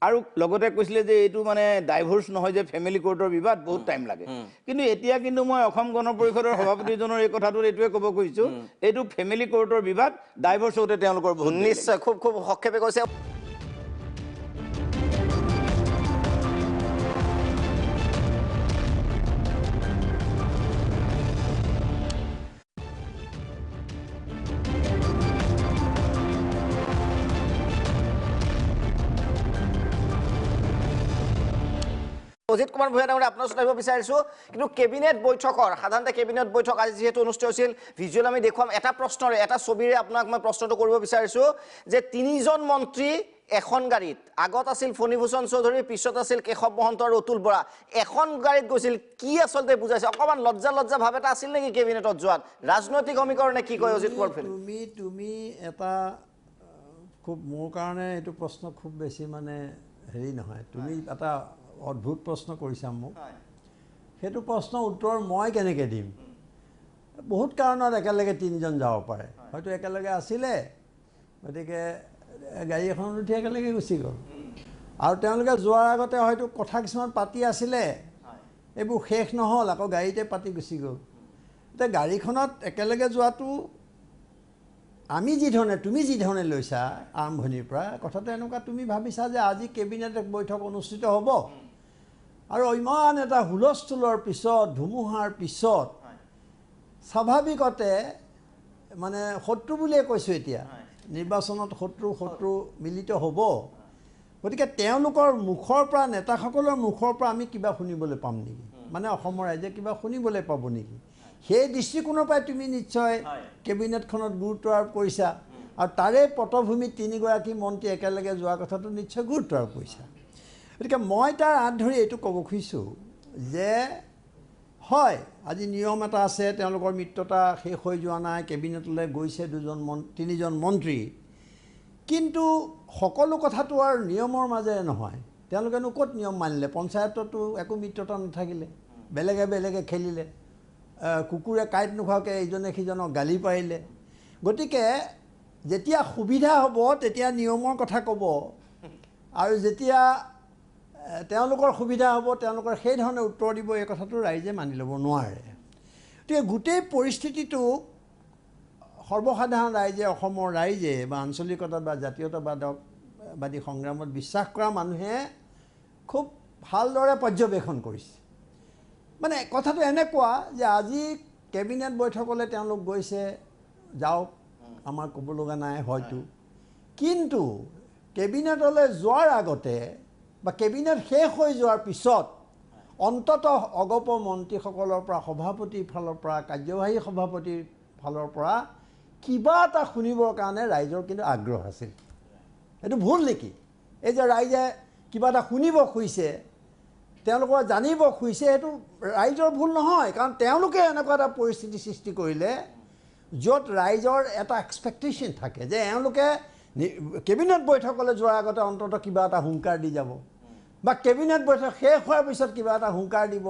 [SPEAKER 5] আৰু লগতে কৈছিলে যে এইটো মানে ডাইভোৰ্চ নহয় যে ফেমিলি কোৰ্টৰ বিবাদ বহুত টাইম লাগে কিন্তু এতিয়া কিন্তু মই অসম গণ পৰিষদৰ সভাপতিজনৰ এই কথাটোত এইটোৱে ক'ব খুজিছোঁ এইটো ফেমিলি কোৰ্টৰ বিবাদ ডাইভোৰ্চ হওঁতে তেওঁলোকৰ বহুত
[SPEAKER 1] নিশ্চয় খুব খুব সংক্ষেপে কৈছে অজিত কুমাৰ ভূঞা ডাঙৰীয়া আপোনাৰ ওচৰত আহিব বিচাৰিছোঁ কিন্তু কেবিনেট বৈঠকৰ সাধাৰণতে কেবিনেট বৈঠক আজি যিহেতু অনুষ্ঠিত হৈছিল ভিজুৱেল আমি দেখুৱাম এটা প্ৰশ্নৰে এটা ছবিৰে আপোনাক মই প্ৰশ্নটো কৰিব বিচাৰিছোঁ যে 3জন মন্ত্ৰী এখন গাড়ীত আগত আছিল ফণীভূষণ চৌধুৰী পিছত আছিল কেশৱ মহন্ত আৰু অতুল বৰা এখন গাড়ীত গৈছিল কি আচলতে বুজাইছে অকমান লজ্জা ভাৱ এটা আছিল নেকি কেবিনেটত যোৱাত ৰাজনৈতিক সমীকৰণে কি কয় অজিত কুমাৰ ভূঞা
[SPEAKER 6] তুমি এটা খুব মোৰ কাৰণে এইটো প্ৰশ্ন খুব বেছি মানে হেৰি নহয় তুমি এটা অদ্ভুত প্ৰশ্ন কৰিছা মোক সেইটো প্ৰশ্নৰ উত্তৰ মই কেনেকৈ দিম বহুত কাৰণত একেলগে 3জন যাব পাৰে হয়তো একেলগে আছিলে গতিকে গাড়ী এখনত উঠি একেলগে গুচি গ'ল আৰু তেওঁলোকে যোৱাৰ আগতে হয়তো কথা কিছুমান পাতি আছিলে এইবোৰ শেষ নহ'ল আকৌ গাড়ীতে পাতি গুচি গ'ল এতিয়া গাড়ীখনত একেলগে যোৱাটো আমি যিধৰণে তুমি যিধৰণে লৈছা আৰম্ভণিৰ পৰা কথাটো এনেকুৱা তুমি ভাবিছা যে আজি কেবিনেট বৈঠক অনুষ্ঠিত হ'ব আৰু ইমান এটা হুলস্থুলৰ পিছত ধুমুহাৰ পিছত স্বাভাৱিকতে মানে শত্ৰু বুলিয়ে কৈছোঁ এতিয়া নিৰ্বাচনত শত্ৰু মিলিত হ'ব গতিকে তেওঁলোকৰ মুখৰ পৰা নেতাসকলৰ মুখৰ পৰা আমি কিবা শুনিবলৈ পাম নেকি মানে অসমৰ ৰাইজে কিবা শুনিবলৈ পাব নেকি সেই দৃষ্টিকোণৰ পৰাই তুমি নিশ্চয় কেবিনেটখনত গুৰুত্ব আৰোপ কৰিছা আৰু তাৰে পটভূমিত 3গৰাকী মন্ত্ৰী একেলগে যোৱা কথাটো নিশ্চয় গুৰুত্ব আৰোপ কৰিছা গতিকে মই তাৰ হাত ধৰি এইটো ক'ব খুজিছোঁ যে হয় আজি নিয়ম এটা আছে তেওঁলোকৰ মিত্ৰতা শেষ হৈ যোৱা নাই কেবিনেটলৈ গৈছে 3জন মন্ত্ৰী কিন্তু সকলো কথাটো আৰু নিয়মৰ মাজেৰে নহয় তেওঁলোকেনো ক'ত নিয়ম মানিলে পঞ্চায়ততো একো মিত্ৰতা নাথাকিলে বেলেগে খেলিলে কুকুৰে কাঁইট নোখোৱাকৈ ইজনে সিজনক গালি পাৰিলে গতিকে যেতিয়া সুবিধা হ'ব তেতিয়া নিয়মৰ কথা ক'ব আৰু যেতিয়া তেওঁলোকৰ সুবিধা হ'ব তেওঁলোকৰ সেই ধৰণে উত্তৰ দিব এই কথাটো ৰাইজে মানি ল'ব নোৱাৰে গতিকে গোটেই পৰিস্থিতিটো সৰ্বসাধাৰণ ৰাইজে অসমৰ ৰাইজে বা আঞ্চলিকতা বা জাতীয়তাবাদী সংগ্ৰামত বিশ্বাস কৰা মানুহে খুব ভালদৰে পৰ্যবেক্ষণ কৰিছে মানে কথাটো এনেকুৱা যে আজি কেবিনেট বৈঠকলৈ তেওঁলোক গৈছে যাওক আমাৰ ক'ব লগা নাই হয়তো কিন্তু কেবিনেটলৈ যোৱাৰ আগতে বা কেবিনেট শেষ হৈ যোৱাৰ পিছত অন্ততঃ অগপ মন্ত্ৰীসকলৰ পৰা সভাপতিৰ ফালৰ পৰা কাৰ্যবাহী সভাপতিৰ ফালৰ পৰা কিবা এটা শুনিবৰ কাৰণে ৰাইজৰ কিন্তু আগ্ৰহ আছিল এইটো ভুল নেকি এই যে ৰাইজে কিবা এটা শুনিব খুজিছে তেওঁলোকৰ জানিব খুজিছে সেইটো ৰাইজৰ ভুল নহয় কাৰণ তেওঁলোকে এনেকুৱা এটা পৰিস্থিতি সৃষ্টি কৰিলে য'ত ৰাইজৰ এটা এক্সপেক্টেশ্যন থাকে যে এওঁলোকে কেবিনেট বৈঠকলৈ যোৱাৰ আগতে অন্ততঃ কিবা এটা হুংকাৰ দি যাব বা কেবিনেট বৈঠক শেষ হোৱাৰ পিছত কিবা এটা হুংকাৰ দিব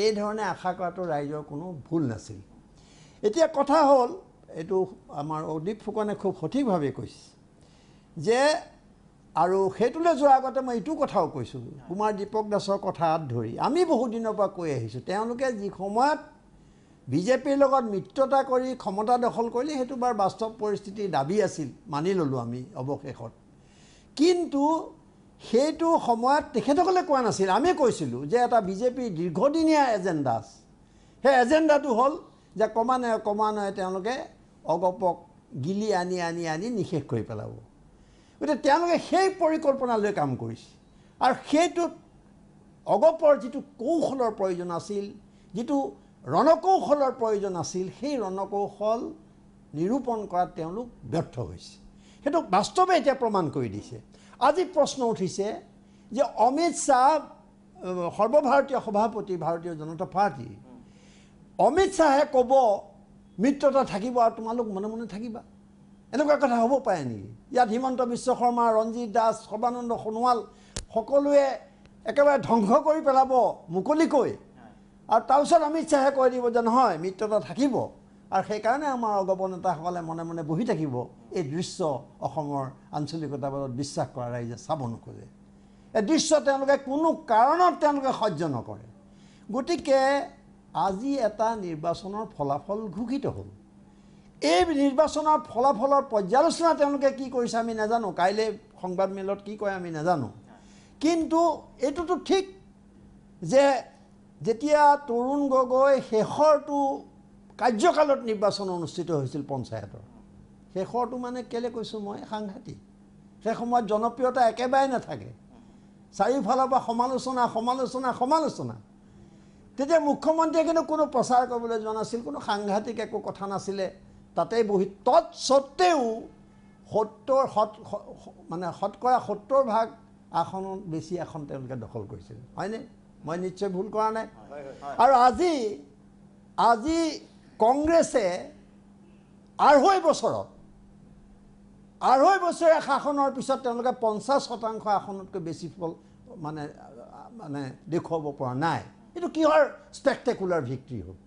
[SPEAKER 6] এই ধৰণে আশা কৰাটো ৰাইজৰ কোনো ভুল নাছিল এতিয়া কথা হ'ল এইটো আমাৰ অদীপ ফুকনে খুব সঠিকভাৱে কৈছে যে আৰু সেইটোলৈ যোৱাৰ আগতে মই এইটো কথাও কৈছোঁ কুমাৰ দীপক দাসৰ কথাত ধৰি আমি বহু দিনৰ পৰা কৈ আহিছোঁ তেওঁলোকে যি সময়ত বিজেপিৰ লগত মিত্ৰতা কৰি ক্ষমতা দখল কৰিলে সেইটো বাৰ বাস্তৱ পৰিস্থিতিৰ দাবী আছিল মানি ল'লোঁ আমি অৱশেষত কিন্তু সেইটো সময়ত তেখেতসকলে কোৱা নাছিল, আমি কৈছিলোঁ যে এটা বিজেপিৰ দীৰ্ঘদিনীয়া এজেণ্ডা আছে। সেই এজেণ্ডাটো হ'ল যে ক্ৰমান্বয়ে তেওঁলোকে অগপক গিলি আনি নিশেষ কৰি পেলাব। গতিকে তেওঁলোকে সেই পৰিকল্পনা লৈ কাম কৰিছে আৰু সেইটোত অগপৰ যিটো কৌশলৰ প্ৰয়োজন আছিল, যিটো ৰণকৌশলৰ প্ৰয়োজন আছিল, সেই ৰণকৌশল নিৰূপণ কৰাত তেওঁলোক ব্যৰ্থ হৈছে। সেইটো বাস্তৱে এতিয়া প্ৰমাণ কৰি দিছে। আজি প্ৰশ্ন উঠিছে যে অমিত শ্বাহ সৰ্বভাৰতীয় সভাপতি ভাৰতীয় জনতা পাৰ্টি, অমিত শ্বাহে ক'ব মিত্ৰতা থাকিব আৰু তোমালোক মনে মনে থাকিবা, এনেকুৱা কথা হ'ব পাৰে নেকি? ইয়াত হিমন্ত বিশ্ব শৰ্মা, ৰঞ্জিত দাস, সৰ্বানন্দ সোণোৱাল সকলোৱে একেবাৰে ধ্বংস কৰি পেলাব মুকলিকৈ, আৰু তাৰপিছত অমিত শ্বাহে কৈ দিব যে নহয় মিত্ৰতা থাকিব আৰু সেইকাৰণে আমাৰ অগপ নেতাসকলে মনে মনে বহি থাকিব। এই দৃশ্য অসমৰ আঞ্চলিকতাবাদত বিশ্বাস কৰা ৰাইজে চাব নোখোজে। এই দৃশ্য তেওঁলোকে কোনো কাৰণত তেওঁলোকে সহ্য নকৰে। গতিকে আজি এটা নিৰ্বাচনৰ ফলাফল ঘোষিত হ'ল। এই নিৰ্বাচনৰ ফলাফলৰ পৰ্যালোচনা তেওঁলোকে কি কৰিছে আমি নাজানো, কাইলৈ সংবাদমেলত কি কয় আমি নাজানো। কিন্তু এইটোতো ঠিক যে যেতিয়া তৰুণ গগৈ শেষৰটো কাৰ্যকালত নিৰ্বাচন অনুষ্ঠিত হৈছিল পঞ্চায়তৰ, শেষৰটো মানে কেলৈ কৈছোঁ মই, সাংঘাতিক। সেই সময়ত জনপ্ৰিয়তা একেবাৰে নাথাকে, চাৰিওফালৰ পৰা সমালোচনা। তেতিয়া মুখ্যমন্ত্ৰীয়ে কিন্তু কোনো প্ৰচাৰ কৰিবলৈ যোৱা নাছিল, কোনো সাংঘাতিক একো কথা নাছিলে, তাতেই বহি তৎসত্ত্বেও 70% আসনত বেছি আসন তেওঁলোকে দখল কৰিছিল, হয়নে? মই নিশ্চয় ভুল কৰা নাই। আৰু আজি কংগ্ৰেছে আঢ়ৈ বছৰীয়া শাসনৰ পিছত তেওঁলোকে 50% আসনতকৈ বেছি ফল মানে দেখুৱাব পৰা নাই। এইটো কিহৰ স্পেক্টেকুলাৰ ভিক্টৰী হ'ল?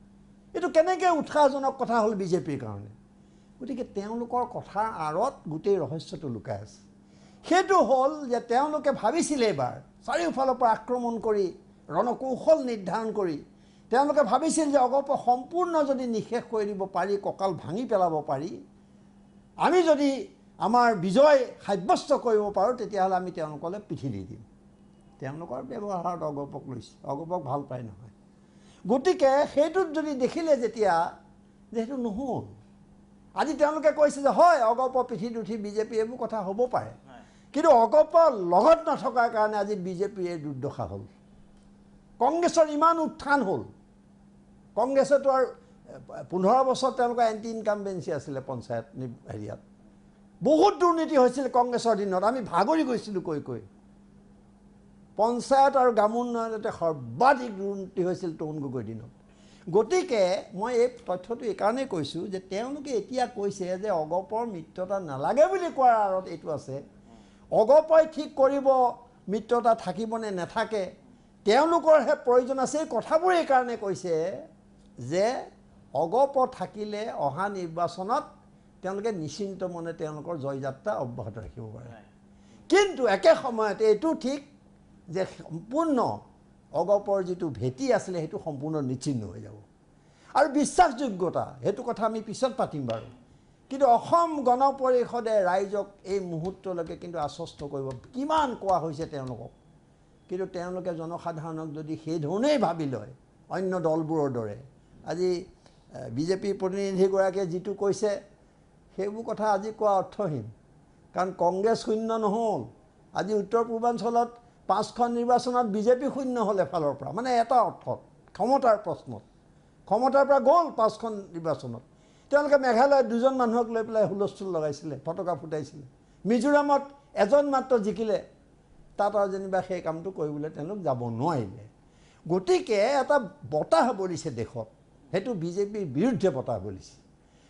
[SPEAKER 6] এইটো কেনেকৈ উৎসাহজনক কথা হ'ল বিজেপিৰ কাৰণে? গতিকে তেওঁলোকৰ কথাৰ আঁৰত গোটেই ৰহস্যটো লুকাই আছে। সেইটো হ'ল যে তেওঁলোকে ভাবিছিলে এইবাৰ চাৰিওফালৰ পৰা আক্ৰমণ কৰি ৰণকৌশল নিৰ্ধাৰণ কৰি তেওঁলোকে ভাবিছিল যে অগপ সম্পূৰ্ণ যদি নিশেষ কৰি দিব পাৰি, কঁকাল ভাঙি পেলাব পাৰি, আমি যদি আমাৰ বিজয় সাব্যস্ত কৰিব পাৰোঁ তেতিয়াহ'লে আমি তেওঁলোকলৈ পিঠি দি দিম। তেওঁলোকৰ ব্যৱহাৰত অগপক লৈছে, অগপক ভাল পায় নহয়। গতিকে সেইটোত যদি দেখিলে যেতিয়া যে সেইটো নহ'ল, আজি তেওঁলোকে কৈছে যে হয় অগপৰ পিঠিত উঠি বিজেপি এইবোৰ কথা হ'ব পাৰে, কিন্তু অগপৰ লগত নথকাৰ কাৰণে আজি বিজেপিৰ এই দুৰ্দশা হ'ল। কংগ্ৰেছৰ ইমান উত্থান হ'ল, কংগ্ৰেছেতো আৰু 15 বছৰ তেওঁলোকৰ এণ্টি ইনকামবেঞ্চি আছিলে পঞ্চায়ত হেৰিয়াত, বহুত দুৰ্নীতি হৈছিল কংগ্ৰেছৰ দিনত, আমি ভাগৰি গৈছিলোঁ কৈ। পঞ্চায়ত আৰু গ্ৰামোন্নয়নতে সৰ্বাধিক দুৰ্নীতি হৈছিল তৰুণ গগৈৰ দিনত। গতিকে মই এই তথ্যটো এইকাৰণেই কৈছোঁ যে তেওঁলোকে এতিয়া কৈছে যে অগপৰ মিত্ৰতা নালাগে বুলি কোৱাৰ আঁৰত এইটো আছে, অগপই ঠিক কৰিব মিত্ৰতা থাকিব নে নাথাকে, তেওঁলোকৰহে প্ৰয়োজন আছে। এই কথাবোৰ এইকাৰণে কৈছে যে অগপ থাকিলে অহা নিৰ্বাচনত তেওঁলোকে নিশ্চিন্ত মনে তেওঁলোকৰ জয়যাত্ৰা অব্যাহত ৰাখিব পাৰে। কিন্তু একে সময়তে এইটো ঠিক যে সম্পূৰ্ণ অগপৰ যিটো ভেটি আছিলে সেইটো সম্পূৰ্ণ নিচ্ছিন্ন হৈ যাব। আৰু বিশ্বাসযোগ্যতা সেইটো কথা আমি পিছত পাতিম বাৰু, কিন্তু অসম গণ পৰিষদে ৰাইজক এই মুহূৰ্তলৈকে কিন্তু আশ্বস্ত কৰিব, কিমান কোৱা হৈছে তেওঁলোকক, কিন্তু তেওঁলোকে জনসাধাৰণক যদি সেই ধৰণেই ভাবি লয় অন্য দলবোৰৰ দৰে, আজি বিজেপিৰ প্ৰতিনিধিগৰাকীয়ে যিটো কৈছে সেইবোৰ কথা আজি কোৱা অৰ্থহীন, কাৰণ কংগ্ৰেছ শূন্য নহ'ল। আজি উত্তৰ পূৰ্বাঞ্চলত 5খন নিৰ্বাচনত বিজেপি শূন্য হ'ল এফালৰ পৰা, মানে এটা অৰ্থত ক্ষমতাৰ প্ৰশ্নত, ক্ষমতাৰ পৰা গ'ল 5খন নিৰ্বাচনত। তেওঁলোকে মেঘালয়ত 2জন মানুহক লৈ পেলাই হুলস্থুল লগাইছিলে, ফটকা ফুটাইছিলে। মিজোৰামত এজন মাত্ৰ জিকিলে, তাত আৰু যেনিবা সেই কামটো কৰিবলৈ তেওঁলোক যাব নোৱাৰিলে। গতিকে এটা বতাহ বলিছে দেশত, সেইটো বিজেপিৰ বিৰুদ্ধে বতাহ বলিছে।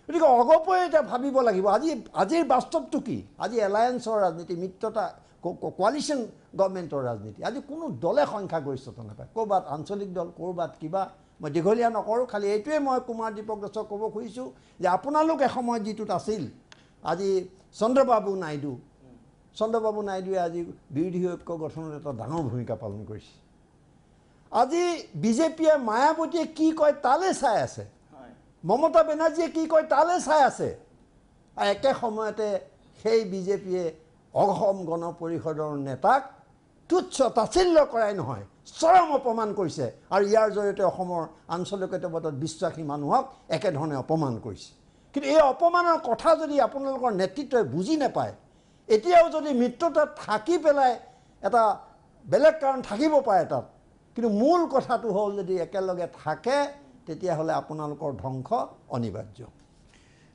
[SPEAKER 6] গতিকে অগপই এতিয়া ভাবিব লাগিব আজিৰ বাস্তৱটো কি। আজি এলায়েন্সৰ ৰাজনীতি, মিত্ৰতা, কোৱালিশ্যন গভৰ্ণমেণ্টৰ ৰাজনীতি। আজি কোনো দলে সংখ্যাগৰিষ্ঠতা নাপায়, ক'ৰবাত আঞ্চলিক দল, ক'ৰবাত কিবা। মই দীঘলীয়া নকৰোঁ, খালি এইটোৱে মই কুমাৰ দীপক দাসক ক'ব খুজিছোঁ যে আপোনালোক এসময়ত যিটোত আছিল, আজি চন্দ্ৰবাবু নাইডুৱে আজি বিৰোধী ঐক্য গঠনত এটা ডাঙৰ ভূমিকা পালন কৰিছে। আজি বিজেপিয়ে মায়াৱতীয়ে কি কয় তালৈ চাই আছে, মমতা বেনাৰ্জীয়ে কি কয় তালৈ চাই আছে, আৰু একে সময়তে সেই বিজেপিয়ে অসম গণ পৰিষদৰ নেতাক তুচ্ছ তাচ্ছিল্য কৰাই নহয় চৰম অপমান কৰিছে আৰু ইয়াৰ জৰিয়তে অসমৰ আঞ্চলিকতাবাদত বিশ্বাসী মানুহক একেধৰণে অপমান কৰিছে কিন্তু এই অপমানৰ কথা যদি আপোনালোকৰ নেতৃত্বই বুজি নাপায় এতিয়াও যদি মিত্ৰতাত থাকি পেলাই এটা বেলেগ কাৰণ থাকিব পাৰে তাত কিন্তু মূল কথাটো হ'ল যদি একেলগে থাকে তেতিয়াহ'লে আপোনালোকৰ ধ্বংস অনিবাৰ্য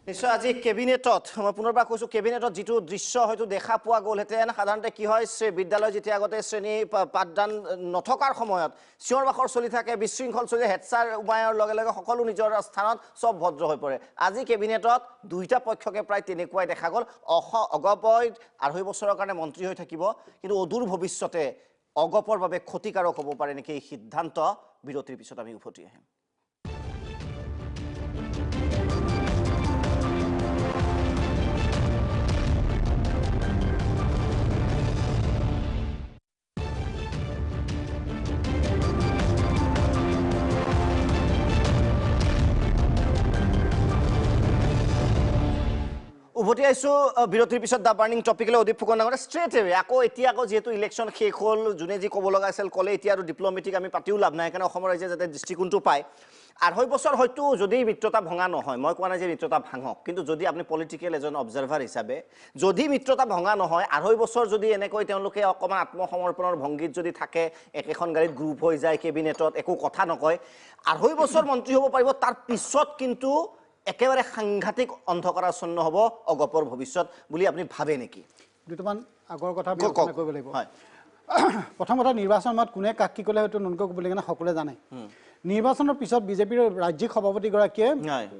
[SPEAKER 1] নিশ্চয় আজি কেবিনেটত মই পুনৰবাৰ কৈছোঁ কেবিনেটত যিটো দৃশ্য হয়তো দেখা পোৱা গ'লহেঁতেন সাধাৰণতে কি হয় বিদ্যালয় যেতিয়া আগতে শ্ৰেণী পাঠদান নথকাৰ সময়ত চিঞৰ বাখৰ চলি থাকে বিশৃংখল চলি হেড ছাৰ উমায়ৰ লগে লগে সকলো নিজৰ স্থানত চব ভদ্ৰ হৈ পৰে আজি কেবিনেটত দুইটা পক্ষকে প্ৰায় তেনেকুৱাই দেখা গ'ল অগপই 2.5 বছৰৰ কাৰণে মন্ত্ৰী হৈ থাকিব কিন্তু অদূৰ ভৱিষ্যতে অগপৰ বাবে ক্ষতিকাৰক হ'ব পাৰে নেকি এই সিদ্ধান্ত বিৰতিৰ পিছত আমি উভতি আহিম উভতি আহিছোঁ বিৰতিৰ পিছত দ্য বাৰ্ণিং টপিকলৈ অধিক ফুকন ডাঙৰে ষ্ট্ৰেট এৱে আকৌ যিহেতু ইলেকশ্যন শেষ হ'ল যোনে যি ক'ব লগা আছিল ক'লে এতিয়া আৰু ডিপ্ল'মেটিক আমি পাতিও লাভ নাই সেইকাৰণে অসমৰ ৰাইজে যাতে দৃষ্টিকোণটো পায় 2.5 বছৰ হয়তো যদি মিত্ৰতা ভঙা নহয় মই কোৱা নাই যে মিত্ৰতা ভাঙক কিন্তু যদি আপুনি পলিটিকেল এজন অবজাৰ্ভাৰ হিচাপে যদি মিত্ৰতা ভঙা নহয় 2.5 বছৰ যদি এনেকৈ তেওঁলোকে অকণমান আত্মসমৰ্পণৰ ভংগীত যদি থাকে একেখন গাড়ীত গ্ৰুপ হৈ যায় কেবিনেটত একো কথা নকয় 2.5 বছৰ মন্ত্ৰী হ'ব পাৰিব তাৰ পিছত কিন্তু একেবাৰে সাংঘাতিক অন্ধকাৰাচ্ছন্ন হ'ব অগপৰ ভৱিষ্যত বুলি আপুনি ভাবে নেকি
[SPEAKER 2] দুটামান আগৰ কথা আলোচনা কৰিব লাগিব প্ৰথম কথা নিৰ্বাচনত কোনে কাক কি ক'লে হয়তো ননকৈ ক'বলৈ কাৰণে সকলোৱে জানে নিৰ্বাচনৰ পিছত বিজেপিৰ ৰাজ্যিক সভাপতিগৰাকীয়ে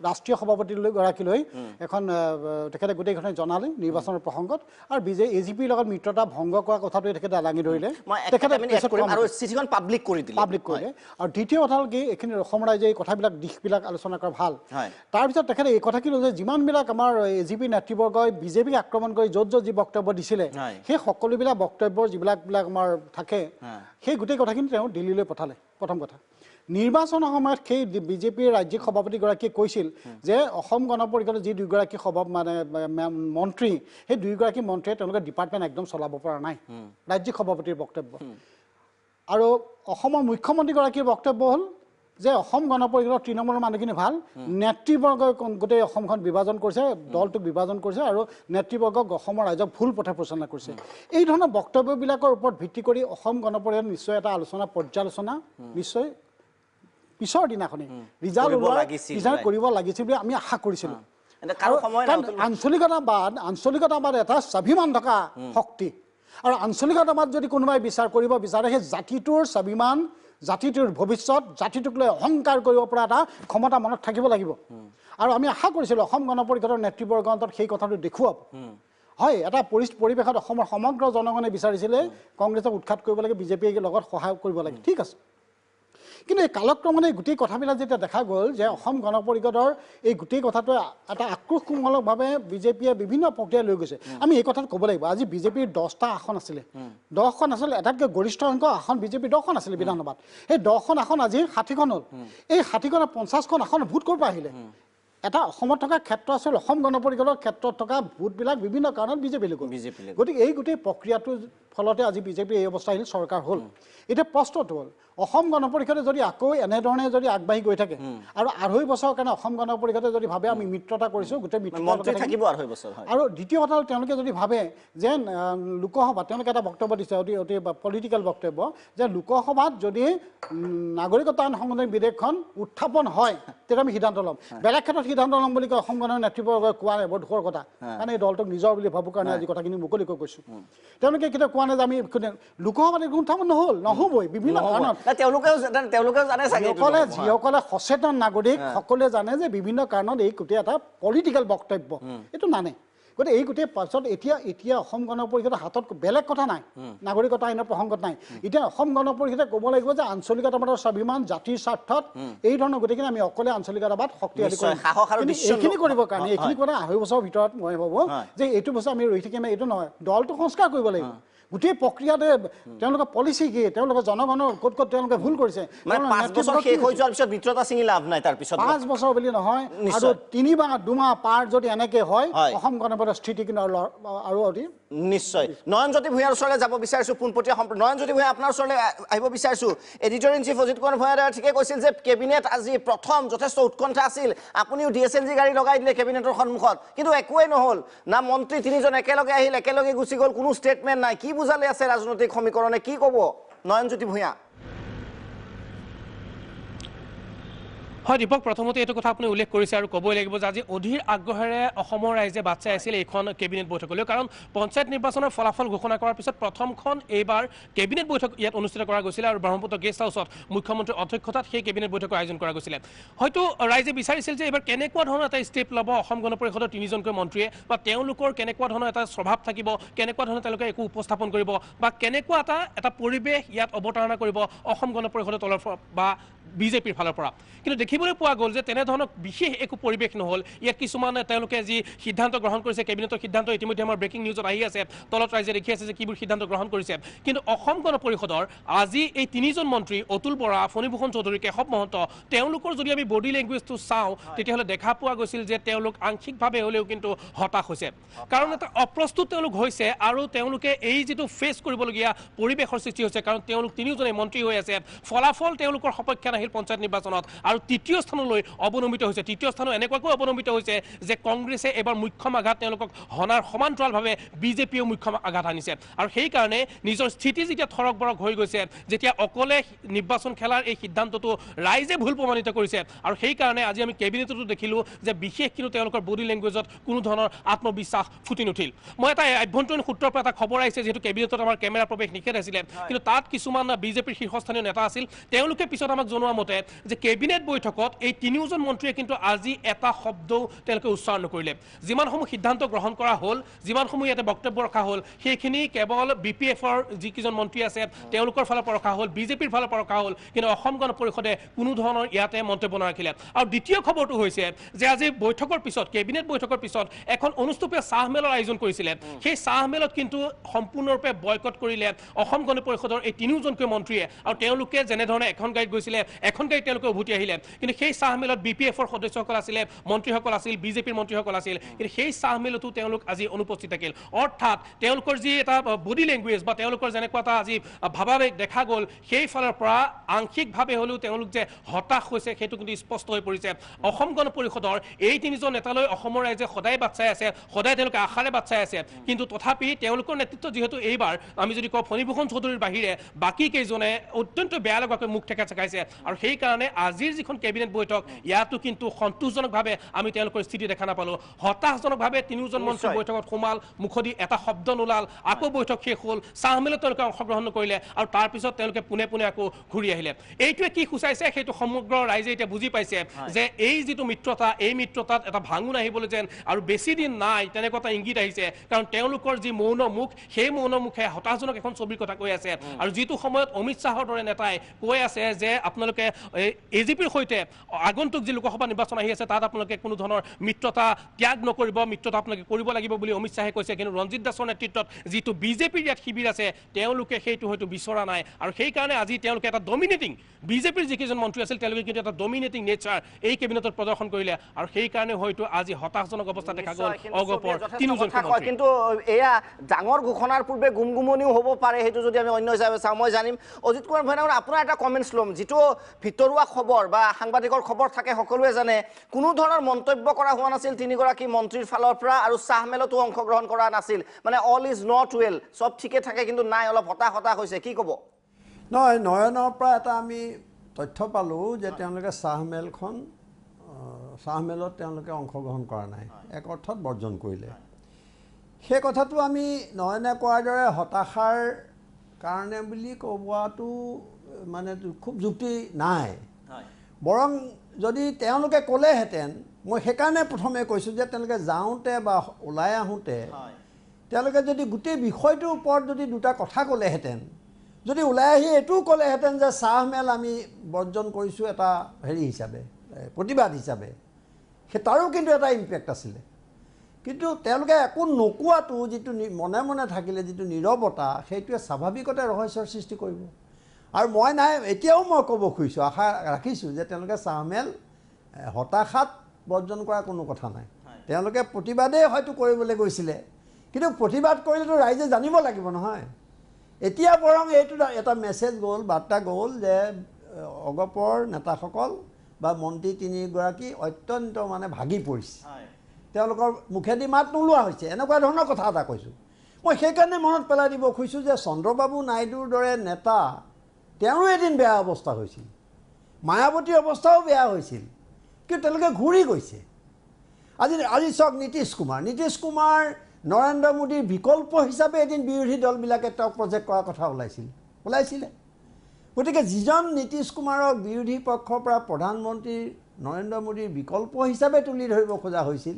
[SPEAKER 2] ৰাষ্ট্ৰীয় সভাপতিগৰাকীলৈ এখন তেখেতে গোটেইখনে জনালে নিৰ্বাচনৰ প্ৰসংগত আৰু এজিপিৰ লগত মিত্ৰতা ভংগ কৰা কথাটো তেখেতে দাঙি ধৰিলে
[SPEAKER 1] আৰু চিঠিখন পাব্লিক কৰি দিলে
[SPEAKER 2] আৰু দ্বিতীয় কথা হ'ল কি এইখিনি অসম ৰাইজে এই কথাবিলাক দিশবিলাক আলোচনা কৰা ভাল তাৰপিছত তেখেতে এই কথা কি যে যিমানবিলাক আমাৰ এজিপি নেতৃবৰ্গই বিজেপিক আক্ৰমণ কৰি য'ত যি বক্তব্য দিছিলে সেই সকলোবিলাক বক্তব্যৰ যিবিলাক আমাৰ থাকে সেই গোটেই কথাখিনি তেওঁ দিল্লীলৈ পঠালে প্ৰথম কথা নিৰ্বাচনৰ সময়ত সেই বিজেপিৰ ৰাজ্যিক সভাপতিগৰাকীয়ে কৈছিল যে অসম গণ পৰিষদৰ যি দুগৰাকী মন্ত্ৰী সেই দুগৰাকী মন্ত্ৰীয়ে তেওঁলোকে ডিপাৰ্টমেণ্ট একদম চলাব পৰা নাই ৰাজ্যিক সভাপতিৰ বক্তব্য আৰু অসমৰ মুখ্যমন্ত্ৰীগৰাকীৰ বক্তব্য হ'ল যে অসম গণ পৰিষদৰ তৃণমূলৰ মানুহখিনি ভাল নেতৃবৰ্গই গোটেই অসমখন বিভাজন কৰিছে দলটোক বিভাজন কৰিছে আৰু নেতৃবৰ্গক অসমৰ ৰাইজক ভুল পথে পৰিচালনা কৰিছে এই ধৰণৰ বক্তব্যবিলাকৰ ওপৰত ভিত্তি কৰি অসম গণ পৰিষদ নিশ্চয় এটা পৰ্যালোচনা নিশ্চয় পিছৰ দিনাখনি ৰিজাল্ট কৰিব লাগিছিল বুলি আমি আশা কৰিছিলোঁ আঞ্চলিকতাবাদ এটা স্বাভিমান থকা শক্তি আৰু আঞ্চলিকতাবাদ যদি কোনোবাই বিচাৰ কৰিব বিচাৰে সেই জাতিটোৰ স্বাভিমান জাতিটোৰ ভৱিষ্যত জাতিটোক লৈ অহংকাৰ কৰিব পৰা এটা ক্ষমতা মনত থাকিব লাগিব আৰু আমি আশা কৰিছিলোঁ অসম গণ পৰিষদৰ নেতৃবৰ্গৰ অন্তত সেই কথাটো দেখুৱাব হয় এটা পৰিৱেশত অসমৰ সমগ্ৰ জনগণে বিচাৰিছিলে কংগ্ৰেছক উৎখাত কৰিব লাগে বিজেপিৰ লগত সহায় কৰিব লাগে ঠিক আছে কিন্তু এই কালক্ৰমে গোটেই কথাবিলাক যেতিয়া দেখা গ'ল যে অসম গণ পৰিষদৰ এই গোটেই কথাটোৱে এটা আক্ৰোশমূলকভাৱে বিজেপিয়ে বিভিন্ন প্ৰক্ৰিয়া লৈ গৈছে আমি এই কথাটো ক'ব লাগিব আজি বিজেপিৰ 10টা আসন আছিলে 10খন আছিলে এটাতকৈ গৰিষ্ঠ সংখ্যক আসন বিজেপিৰ 10খন আছিলে বিধানসভাত সেই 10খন আসন আজি 60খন হ'ল এই 60খনৰ 50খন আসন ভোট ক'ৰ পৰা আহিলে এটা অসমত থকা ক্ষেত্ৰ আছিল অসম গণ পৰিষদৰ ক্ষেত্ৰত থকা ভোটবিলাক বিভিন্ন কাৰণত বিজেপিলৈ গ'ল গতিকে এই গোটেই প্ৰক্ৰিয়াটোৰ ফলতে আজি বিজেপিৰ এই অৱস্থা আহিল চৰকাৰ হ'ল এতিয়া প্ৰশ্নটো হ'ল অসম গণ পৰিষদে যদি আকৌ এনেধৰণে যদি আগবাঢ়ি গৈ থাকে আৰু 2.5 বছৰৰ কাৰণে অসম গণ পৰিষদে যদি ভাবে আমি মিত্ৰতা কৰিছোঁ গোটেই মিত্ৰতা থাকিব 2.5 বছৰ আৰু দ্বিতীয় কথা হ'ল তেওঁলোকে যদি ভাবে যে লোকসভাত তেওঁলোকে এটা বক্তব্য দিছে অতি পলিটিকেল বক্তব্য যে লোকসভাত যদি নাগৰিকত্ব আইন সংশোধনী বিধেয়কখন উত্থাপন হয় তেতিয়া আমি সিদ্ধান্ত ল'ম বেলেগ ক্ষেত্ৰত সিদ্ধান্ত ল'ম বুলি কয় অসম গণৰ নেতৃবৰ্গই কোৱা নাই বৰ দুখৰ কথা কাৰণ এই দলটোক নিজৰ বুলি ভাবোঁ কাৰণে আজি কথাখিনি মুকলিকৈ কৈছোঁ তেওঁলোকে কেতিয়া কোৱা নাই যে আমি লোকসভাত উত্থাপন নহ'বই বিভিন্ন কাৰণত যিসকলে সচেতন নাগৰিক সকলোৱে জানে যে বিভিন্ন কাৰণত এই গোটেই এটা পলিটিকেল বক্তব্য এইটো নানে গতিকে এই গোটেই পাছত এতিয়া অসম গণ পৰিষদৰ হাতত বেলেগ কথা নাই নাগৰিকতা আইনৰ প্ৰসংগত নাই এতিয়া অসম গণ পৰিষদে ক'ব লাগিব যে আঞ্চলিকতাবাদৰ স্বাভিমান জাতিৰ স্বাৰ্থত এই ধৰণৰ গোটেইখিনি আমি অকলে আঞ্চলিকতাবাদ শক্তিশালী কৰিম এইখিনি কৰিবৰ কাৰণে এইখিনি কৰা 2.5 বছৰৰ ভিতৰত মই ভাবোঁ যে এইটো বছৰ আমি ৰৈ থাকিম এইটো নহয় দলটো সংস্কাৰ কৰিব লাগিব গোটেই প্ৰক্ৰিয়াতে তেওঁলোকে পলিচি কি তেওঁলোকে জনগণৰ ক'ত ক'ত তেওঁলোকে ভুল কৰিছে
[SPEAKER 1] মানে 5 বছৰ শেষ হৈ যোৱাৰ পিছত মিত্ৰতা ছিঙি লাভ নাই তাৰ পিছত
[SPEAKER 2] 5 বছৰ বুলি নহয় আৰু 3 বা 2 মাহ পাৰ যদি এনেকে হয় অসম গণ পৰিষদৰ স্থিতি কিন্তু আৰু অতি
[SPEAKER 1] নিশ্চয় নয়নজ্যোতি ভূঞাৰ ওচৰলৈ যাব বিচাৰিছোঁ পোনপটীয়া নয়নজ্যোতি ভূঞা আপোনাৰ ওচৰলৈ আহিব বিচাৰিছোঁ editor in chief Ajit Kumar ভূঞাই ঠিকে কৈছিল যে কেবিনেট আজি প্ৰথম যথেষ্ট উৎকণ্ঠা আছিল আপুনিও DSNG গাড়ী লগাই দিলে কেবিনেটৰ সন্মুখত কিন্তু একোৱেই নহ'ল না মন্ত্ৰী তিনিজন একেলগে আহিল একেলগে গুচি গ'ল কোনো ষ্টেটমেণ্ট নাই কি বুজালে আছে ৰাজনৈতিক সমীকৰণে কি ক'ব নয়নজ্যোতি ভূঞা
[SPEAKER 7] হয় দীপক প্ৰথমতে এইটো কথা আপুনি উল্লেখ কৰিছে আৰু ক'বই লাগিব যে আজি অধীৰ আগ্ৰহেৰে অসমৰ ৰাইজে বাট চাই আছিল এইখন কেবিনেট বৈঠকলৈ কাৰণ পঞ্চায়ত নিৰ্বাচনৰ ফলাফল ঘোষণা কৰাৰ পিছত প্ৰথমখন এইবাৰ কেবিনেট বৈঠক ইয়াত অনুষ্ঠিত কৰা গৈছিলে আৰু ব্ৰহ্মপুত্ৰ গেষ্ট হাউচত মুখ্যমন্ত্ৰীৰ অধ্যক্ষতাত সেই কেবিনেট বৈঠকৰ আয়োজন কৰা গৈছিলে হয়তো ৰাইজে বিচাৰিছিল যে এইবাৰ কেনেকুৱা ধৰণৰ এটা ষ্টেপ ল'ব অসম গণ পৰিষদৰ 3জনকৈ মন্ত্ৰীয়ে বা তেওঁলোকৰ কেনেকুৱা ধৰণৰ এটা স্বভাৱ থাকিব কেনেকুৱা ধৰণৰ তেওঁলোকে একো উপস্থাপন কৰিব বা কেনেকুৱা এটা পৰিৱেশ ইয়াত অৱতাৰণা কৰিব অসম গণ পৰিষদৰ তলৰ বা বিজেপিৰ ফালৰ পৰা কিন্তু দেখিবলৈ পোৱা গ'ল যে তেনেধৰণৰ বিশেষ একো পৰিৱেশ নহ'ল ইয়াত কিছুমান তেওঁলোকে যি সিদ্ধান্ত গ্ৰহণ কৰিছে কেবিনেটৰ সিদ্ধান্ত ইতিমধ্যে আমাৰ ব্ৰেকিং নিউজত আহি আছে তলত ৰাইজে দেখি আছে যে কিবোৰ সিদ্ধান্ত গ্ৰহণ কৰিছে কিন্তু অসম গণ পৰিষদৰ আজি এই 3জন মন্ত্ৰী অতুল বৰা ফণীভূষণ চৌধুৰী কেশৱ মহন্ত তেওঁলোকৰ যদি আমি বডি লেংগুৱেজটো চাওঁ তেতিয়াহ'লে দেখা পোৱা গৈছিল যে তেওঁলোক আংশিকভাৱে হ'লেও কিন্তু হতাশ হৈছে কাৰণ এটা অপ্ৰস্তুত তেওঁলোক হৈছে আৰু তেওঁলোকে এই যিটো ফেচ কৰিবলগীয়া পৰিৱেশৰ সৃষ্টি হৈছে কাৰণ তেওঁলোক 3জনে মন্ত্ৰী হৈ আছে ফলাফল তেওঁলোকৰ সপক্ষে নাহিল পঞ্চায়ত নিৰ্বাচনত আৰু তৃতীয় স্থানলৈ অৱনমিত হৈছে তৃতীয় স্থানো এনেকুৱাকৈ অৱনমিত হৈছে যে কংগ্ৰেছে এবাৰ মুখ্যম আঘাত তেওঁলোকক হনাৰ সমান্তৰালভাৱে বিজেপিয়েও মুখ্যম আঘাত আনিছে আৰু সেইকাৰণে নিজৰ স্থিতি যেতিয়া থৰক বৰক হৈ গৈছে যেতিয়া অকলে নিৰ্বাচন খেলাৰ এই সিদ্ধান্তটো ৰাইজে ভুল প্ৰমাণিত কৰিছে আৰু সেইকাৰণে আজি আমি কেবিনেটতো দেখিলোঁ যে বিশেষ কিন্তু তেওঁলোকৰ বডি লেংগুৱেজত কোনো ধৰণৰ আত্মবিশ্বাস ফুটি নুঠিল মই এটা আভ্যন্তৰীণ সূত্ৰৰ পৰা এটা খবৰ আহিছে যিহেতু কেবিনেটত আমাৰ কেমেৰা প্ৰৱেশ নিষেধ আছিলে কিন্তু তাত কিছুমান বিজেপিৰ শীৰ্ষস্থানীয় নেতা আছিল তেওঁলোকে পিছত আমাক জনোৱা মতে যে কেবিনেট বৈঠকত এই 3জন মন্ত্ৰীয়ে কিন্তু আজি এটা শব্দও তেওঁলোকে উচ্চাৰণ নকৰিলে যিমানসমূহ সিদ্ধান্ত গ্ৰহণ কৰা হ'ল যিমানসমূহ ইয়াতে বক্তব্য ৰখা হ'ল সেইখিনি কেৱল BPFৰ যিকেইজন মন্ত্ৰী আছে তেওঁলোকৰ ফালৰ পৰা ৰখা হ'ল বিজেপিৰ ফালৰ পৰা ৰখা হ'ল কিন্তু অসম গণ পৰিষদে কোনো ধৰণৰ ইয়াতে মন্তব্য নাৰাখিলে আৰু দ্বিতীয় খবৰটো হৈছে যে আজি বৈঠকৰ পিছত কেবিনেট বৈঠকৰ পিছত এখন অনুষ্ঠুপীয় চাহমেলৰ আয়োজন কৰিছিলে সেই চাহমেলত কিন্তু সম্পূৰ্ণৰূপে বয়কট কৰিলে অসম গণ পৰিষদৰ এই 3জনকৈ মন্ত্ৰীয়ে আৰু তেওঁলোকে যেনেধৰণে এখন গাড়ীত গৈছিলে এখন গাড়ীত তেওঁলোকে উভতি আহিলে কিন্তু সেই চাহমেলত BPFৰ সদস্যসকল আছিলে মন্ত্ৰীসকল আছিল বিজেপিৰ মন্ত্ৰীসকল আছিল কিন্তু সেই চাহমেলতো তেওঁলোক আজি অনুপস্থিত থাকিল অৰ্থাৎ তেওঁলোকৰ যি এটা বডি লেংগুৱেজ বা তেওঁলোকৰ যেনেকুৱা এটা আজি ভাৱাবেগ দেখা গ'ল সেই ফালৰ পৰা আংশিকভাৱে হ'লেও তেওঁলোক যে হতাশ হৈছে সেইটো কিন্তু স্পষ্ট হৈ পৰিছে অসম গণ পৰিষদৰ এই 3জন নেতালৈ অসমৰ ৰাইজে সদায় বাট চাই আছে সদায় তেওঁলোকে আশাৰে বাট চাই আছে কিন্তু তথাপি তেওঁলোকৰ নেতৃত্ব যিহেতু এইবাৰ আমি যদি কওঁ ফণীভূষণ চৌধুৰীৰ বাহিৰে বাকী কেইজনে অত্যন্ত বেয়া লগাকৈ মুখ ঠেকা চেকাইছে আৰু সেইকাৰণে আজিৰ যিখন কেবিনেট বৈঠক ইয়াতো কিন্তু সন্তোষজনকভাৱে আমি তেওঁলোকৰ স্থিতি দেখা নাপালোঁ হতাশজনকভাৱে 3জন মন্ত্ৰী বৈঠকত সোমাল মুখদি এটা শব্দ নোলাল আকৌ বৈঠক শেষ হ'ল চাহমেলত তেওঁলোকে অংশগ্ৰহণ নকৰিলে আৰু তাৰপিছত তেওঁলোকে পোনে পোনে আকৌ ঘূৰি আহিলে এইটোৱে কি সূচাইছে সেইটো সমগ্ৰ ৰাইজে এতিয়া বুজি পাইছে যে এই যিটো মিত্ৰতা এই মিত্ৰতাত এটা ভাঙোন আহিবলৈ যেন আৰু বেছি দিন নাই তেনেকুৱা এটা ইংগিত আহিছে কাৰণ তেওঁলোকৰ যি মৌন মুখ সেই মৌন মুখে হতাশজনক এখন ছবিৰ কথা কৈ আছে আৰু যিটো সময়ত অমিত শ্বাহৰ দৰে নেতাই কৈ আছে যে আপোনালোকে AGPৰ সৈতে আগন্তুক যি লোকসভা নিৰ্বাচন আহি আছে তাত আপোনালোকে কোনো ধৰণৰ মিত্ৰতা ত্যাগ নকৰিব মিত্ৰতা আপোনালোকে কৰিব লাগিব বুলি অমিত শ্বাহে কৈছে কিন্তু ৰঞ্জিত দাসৰ নেতৃত্বত যিটো বিজেপিৰ ইয়াত শিবিৰ আছে তেওঁলোকে সেইটো হয়তো বিচৰা নাই আৰু সেইকাৰণে আজি তেওঁলোকে এটা ডমিনেটিং বিজেপিৰ যিকেইজন মন্ত্ৰী আছিল তেওঁলোকে কিন্তু এটা ডমিনেটিং নেচাৰ এই কেবিনেটত প্ৰদৰ্শন কৰিলে আৰু সেইকাৰণে হয়তো আজি হতাশজনক অৱস্থা দেখা গ'ল অগপৰ 3জন মন্ত্ৰী
[SPEAKER 1] কিন্তু এয়া ডাঙৰ ঘোষণাৰ পূৰ্বে গুমগুমনিও হ'ব পাৰে সেইটো যদি আমি অন্য হিচাপে চাওঁ মই জানিম অজিত কুমাৰ ভূঞা আপোনাৰ এটা কমেণ্টছ ল'ম যিটো ভিতৰুৱা খবৰ বা সাংবাদিকৰ খবৰ থাকে সকলোৱে জানে কোনো ধৰণৰ মন্তব্য কৰা হোৱা নাছিল 3গৰাকী মন্ত্ৰীৰ ফালৰ পৰা আৰু চাহমেলতো অংশগ্ৰহণ কৰা নাছিল মানে অল ইজ নট ৱেল সব ঠিকে থাকে কিন্তু নাই অলপ হতাশ হৈছে কি ক'ব
[SPEAKER 6] নহয় নয়নৰ পৰা এটা আমি তথ্য পালোঁ যে তেওঁলোকে চাহমেলত তেওঁলোকে অংশগ্ৰহণ কৰা নাই এক অৰ্থত বৰ্জন কৰিলে সেই কথাটো আমি নয়নে কোৱাৰ দৰে হতাশাৰ কাৰণে বুলি কোৱাটো মানে খুব যুক্তি নাই বৰং যদি তেওঁলোকে ক'লেহেঁতেন মই সেইকাৰণে প্ৰথমে কৈছোঁ যে তেওঁলোকে যাওঁতে বা ওলাই আহোঁতে তেওঁলোকে যদি গোটেই বিষয়টোৰ ওপৰত যদি দুটা কথা ক'লেহেঁতেন যদি ওলাই আহি এইটোও ক'লেহেঁতেন যে চাহমেল আমি বৰ্জন কৰিছোঁ এটা হেৰি হিচাপে প্ৰতিবাদ হিচাপে সেই তাৰো কিন্তু এটা ইম্পেক্ট আছিলে কিন্তু তেওঁলোকে একো নোকোৱাটো যিটো মনে মনে থাকিলে যিটো নীৰৱতা সেইটোৱে স্বাভাৱিকতে ৰহস্যৰ সৃষ্টি কৰিব। আৰু মই নাই এতিয়াও মই ক'ব খুজিছোঁ, আশা ৰাখিছোঁ যে তেওঁলোকে চাহমেল হতাশাত বৰ্জন কৰা কোনো কথা নাই। তেওঁলোকে প্ৰতিবাদেই হয়তো কৰিবলৈ গৈছিলে, কিন্তু প্ৰতিবাদ কৰিলেতো ৰাইজে জানিব লাগিব নহয়। এতিয়া বৰং এইটো এটা মেছেজ গ'ল, বাৰ্তা গ'ল যে অগপৰ নেতাসকল বা মন্ত্ৰী তিনিগৰাকী অত্যন্ত মানে ভাগি পৰিছে, তেওঁলোকৰ মুখেদি মাত নোলোৱা হৈছে, এনেকুৱা ধৰণৰ কথা এটা কৈছোঁ। মই সেইকাৰণে মনত পেলাই দিব খুজিছোঁ যে চন্দ্ৰবাবু নাইডুৰ দৰে নেতা, তেওঁৰো এদিন বেয়া অৱস্থা হৈছিল, মায়াৱতীৰ অৱস্থাও বেয়া হৈছিল, কিন্তু তেওঁলোকে ঘূৰি গৈছে। আজি চাওক নীতিশ কুমাৰ নৰেন্দ্ৰ মোদীৰ বিকল্প হিচাপে এদিন বিৰোধী দলবিলাকে তেওঁক প্ৰজেক্ট কৰাৰ কথা ওলাইছিলে। গতিকে যিজন নীতিশ কুমাৰক বিৰোধী পক্ষৰ পৰা প্ৰধানমন্ত্ৰী নৰেন্দ্ৰ মোদীৰ বিকল্প হিচাপে তুলি ধৰিব খোজা হৈছিল,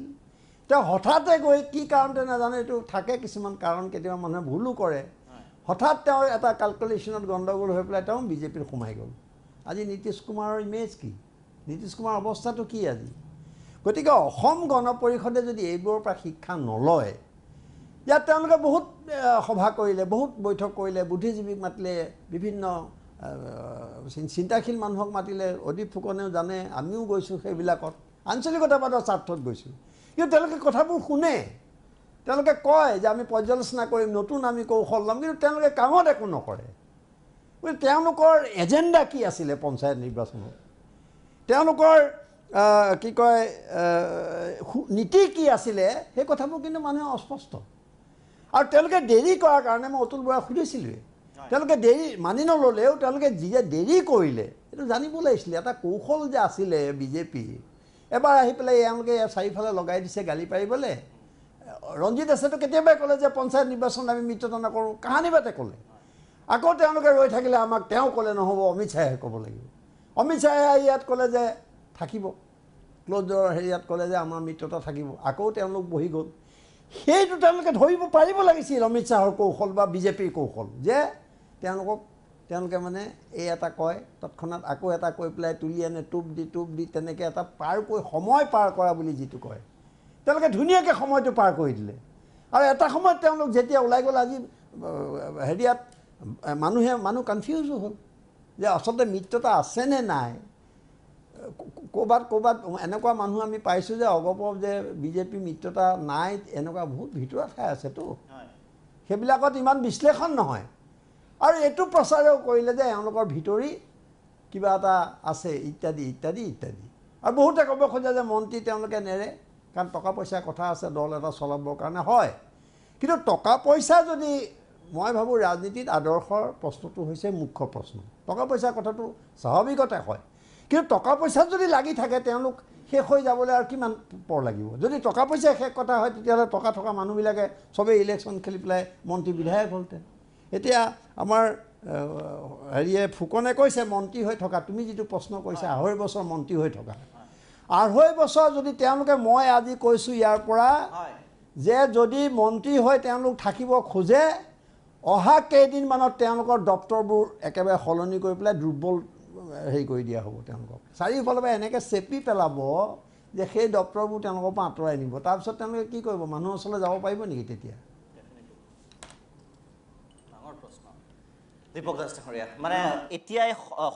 [SPEAKER 6] তেওঁ হঠাতে গৈ কি কাৰণতে নাজানো, এইটো থাকে কিছুমান কাৰণ, কেতিয়াবা মানুহে ভুলো কৰে, হঠাৎ তেওঁৰ এটা কেলকুলেশ্যনত গণ্ডগোল হৈ পেলাই তেওঁ বিজেপিত সোমাই গ'ল। আজি নীতিশ কুমাৰৰ ইমেজ কি, নীতিশ কুমাৰৰ অৱস্থাটো কি আজি? গতিকে অসম গণ পৰিষদে যদি এইবোৰৰ পৰা শিক্ষা নলয়, ইয়াত তেওঁলোকে বহুত সভা কৰিলে, বহুত বৈঠক কৰিলে, বুদ্ধিজীৱীক মাতিলে, বিভিন্ন চিন্তাশীল মানুহক মাতিলে, অদীপ ফুকনেও জানে, আমিও গৈছোঁ সেইবিলাকত, আঞ্চলিকতাবাদৰ স্বাৰ্থত গৈছোঁ। কিন্তু তেওঁলোকে কথাবোৰ শুনে, তেওঁলোকে কয় যে আমি পৰ্যালোচনা কৰিম, নতুন আমি কৌশল ল'ম, কিন্তু তেওঁলোকে কামত একো নকৰে। গতিকে তেওঁলোকৰ এজেণ্ডা কি আছিলে পঞ্চায়ত নিৰ্বাচনত, তেওঁলোকৰ কি কয় নীতি কি আছিলে, সেই কথাবোৰ কিন্তু মানুহে অস্পষ্ট। আৰু তেওঁলোকে দেৰি কৰাৰ কাৰণে মই অতুল বৰাক সুধিছিলোঁৱে, তেওঁলোকে দেৰি মানি নল'লেও তেওঁলোকে যে দেৰি কৰিলে এইটো জানিব লাগিছিলে। এটা কৌশল যে আছিলে বিজেপি, এবাৰ আহি পেলাই এওঁলোকে চাৰিওফালে লগাই দিছে গালি পাৰিবলৈ। ৰঞ্জিত দাসেতো কেতিয়াবাই ক'লে যে পঞ্চায়ত নিৰ্বাচন আমি মিত্ৰতা নকৰোঁ, কাহানিবাতে ক'লে। আকৌ তেওঁলোকে ৰৈ থাকিলে, আমাক তেওঁ ক'লে নহ'ব, অমিত শ্বাহে ক'ব লাগিব। অমিত শ্বাহে ইয়াত ক'লে যে থাকিব, ক্ল'জৰ হেৰিয়াত ক'লে যে আমাৰ মিত্ৰতা থাকিব, আকৌ তেওঁলোক বহি গ'ল। সেইটো তেওঁলোকে ধৰিব পাৰিব লাগিছিল, অমিত শ্বাহৰ কৌশল বা বিজেপিৰ কৌশল, যে তেওঁলোকে মানে এই এটা কয়, তৎক্ষণাত আকৌ এটা কৈ পেলাই তুলি আনে, টোপ দি তেনেকৈ এটা সময় পাৰ কৰা বুলি যিটো কয়, তেওঁলোকে ধুনীয়াকৈ সময়টো পাৰ কৰি দিলে। আৰু এটা সময়ত তেওঁলোক যেতিয়া ওলাই গ'ল, আজি হেৰিয়াত মানুহ কনফিউজো হ'ল যে আচলতে মিত্ৰতা আছেনে নাই। ক'ৰবাত এনেকুৱা মানুহ আমি পাইছোঁ যে অগপৰ যে বিজেপি মিত্ৰতা নাই, এনেকুৱা বহুত ভিতৰুৱা ঠাই আছেতো, সেইবিলাকত ইমান বিশ্লেষণ নহয়। আৰু এইটো প্ৰচাৰেও কৰিলে যে এওঁলোকৰ ভিতৰি কিবা এটা আছে ইত্যাদি। আৰু বহুতে ক'ব খোজে যে মন্ত্ৰী তেওঁলোকে নেৰে, কাৰণ টকা পইচাৰ কথা আছে, দল এটা চলাবৰ কাৰণে হয়। কিন্তু টকা পইচা যদি, মই ভাবোঁ ৰাজনীতিত আদৰ্শৰ প্ৰশ্নটো হৈছে মুখ্য প্ৰশ্ন। টকা পইচাৰ কথাটো স্বাভাৱিকতে হয়, কিন্তু টকা পইচাত যদি লাগি থাকে তেওঁলোক শেষ হৈ যাবলৈ আৰু কিমান পৰ লাগিব। যদি টকা পইচাই শেষ কথা হয়, তেতিয়াহ'লে টকা থকা মানুহবিলাকে চবেই ইলেকশ্যন খেলি পেলাই মন্ত্ৰী বিধায়ক হ'লহেঁতেন। এতিয়া আমাৰ হেৰিয়ে ফুকনে কৈছে মন্ত্ৰী হৈ থকা, তুমি যিটো প্ৰশ্ন কৈছা 2.5 বছৰ মন্ত্ৰী হৈ থকা, 2.5 বছৰ যদি তেওঁলোকে, মই আজি কৈছোঁ ইয়াৰ পৰা যে যদি মন্ত্ৰী হৈ তেওঁলোক থাকিব খোজে, অহা কেইদিনমানত তেওঁলোকৰ দপ্তৰবোৰ একেবাৰে সলনি কৰি পেলাই দুৰ্বল হেৰি কৰি দিয়া হ'ব। তেওঁলোকক চাৰিওফালৰ পৰা এনেকৈ চেপি পেলাব যে সেই দপ্তৰবোৰ তেওঁলোকৰ পৰা আঁতৰাই নিব। তাৰপিছত তেওঁলোকে কি কৰিব, মানুহৰ ওচৰলৈ যাব পাৰিব নেকি তেতিয়া?
[SPEAKER 1] দীপক দাস ডাঙৰীয়া, মানে এতিয়াই